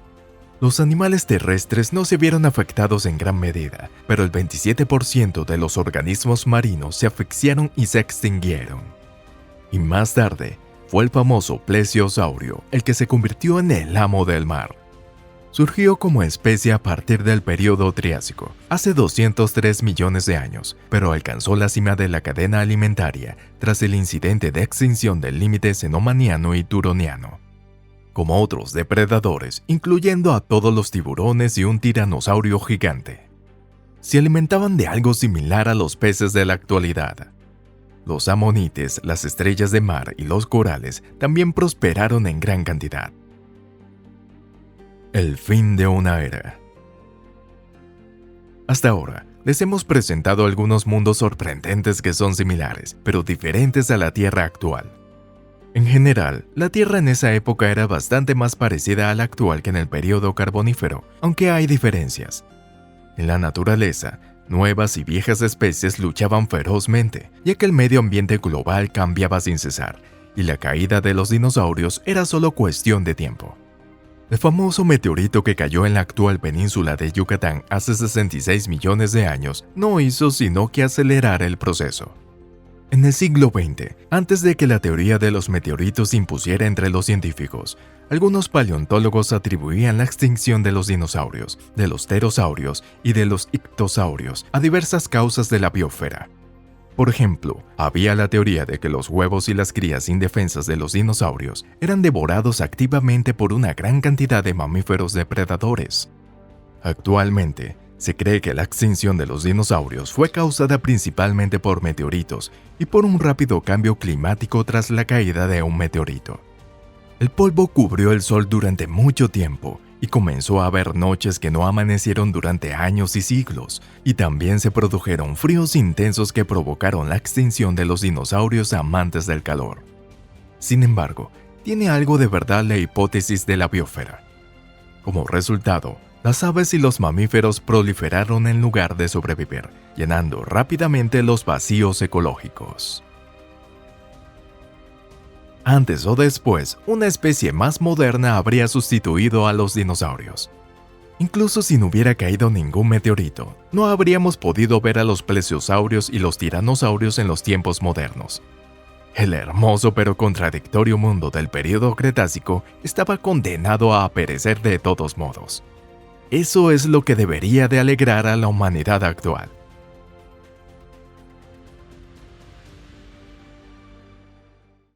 Los animales terrestres no se vieron afectados en gran medida, pero el 27% de los organismos marinos se asfixiaron y se extinguieron. Y más tarde, fue el famoso plesiosaurio el que se convirtió en el amo del mar. Surgió como especie a partir del período Triásico, hace 203 millones de años, pero alcanzó la cima de la cadena alimentaria tras el incidente de extinción del límite cenomaniano y turoniano. Como otros depredadores, incluyendo a todos los tiburones y un tiranosaurio gigante. Se alimentaban de algo similar a los peces de la actualidad. Los amonites, las estrellas de mar y los corales también prosperaron en gran cantidad. El fin de una era. Hasta ahora, les hemos presentado algunos mundos sorprendentes que son similares, pero diferentes a la Tierra actual. En general, la Tierra en esa época era bastante más parecida a la actual que en el período Carbonífero, aunque hay diferencias. En la naturaleza, nuevas y viejas especies luchaban ferozmente, ya que el medio ambiente global cambiaba sin cesar, y la caída de los dinosaurios era solo cuestión de tiempo. El famoso meteorito que cayó en la actual península de Yucatán hace 66 millones de años no hizo sino que acelerar el proceso. En el siglo XX, antes de que la teoría de los meteoritos se impusiera entre los científicos, algunos paleontólogos atribuían la extinción de los dinosaurios, de los pterosaurios y de los ictosaurios a diversas causas de la biosfera. Por ejemplo, había la teoría de que los huevos y las crías indefensas de los dinosaurios eran devorados activamente por una gran cantidad de mamíferos depredadores. Actualmente, se cree que la extinción de los dinosaurios fue causada principalmente por meteoritos y por un rápido cambio climático tras la caída de un meteorito. El polvo cubrió el sol durante mucho tiempo y comenzó a haber noches que no amanecieron durante años y siglos, y también se produjeron fríos intensos que provocaron la extinción de los dinosaurios amantes del calor. Sin embargo, tiene algo de verdad la hipótesis de la biosfera. Como resultado, las aves y los mamíferos proliferaron en lugar de sobrevivir, llenando rápidamente los vacíos ecológicos. Antes o después, una especie más moderna habría sustituido a los dinosaurios. Incluso si no hubiera caído ningún meteorito, no habríamos podido ver a los plesiosaurios y los tiranosaurios en los tiempos modernos. El hermoso pero contradictorio mundo del período Cretácico estaba condenado a perecer de todos modos. Eso es lo que debería de alegrar a la humanidad actual.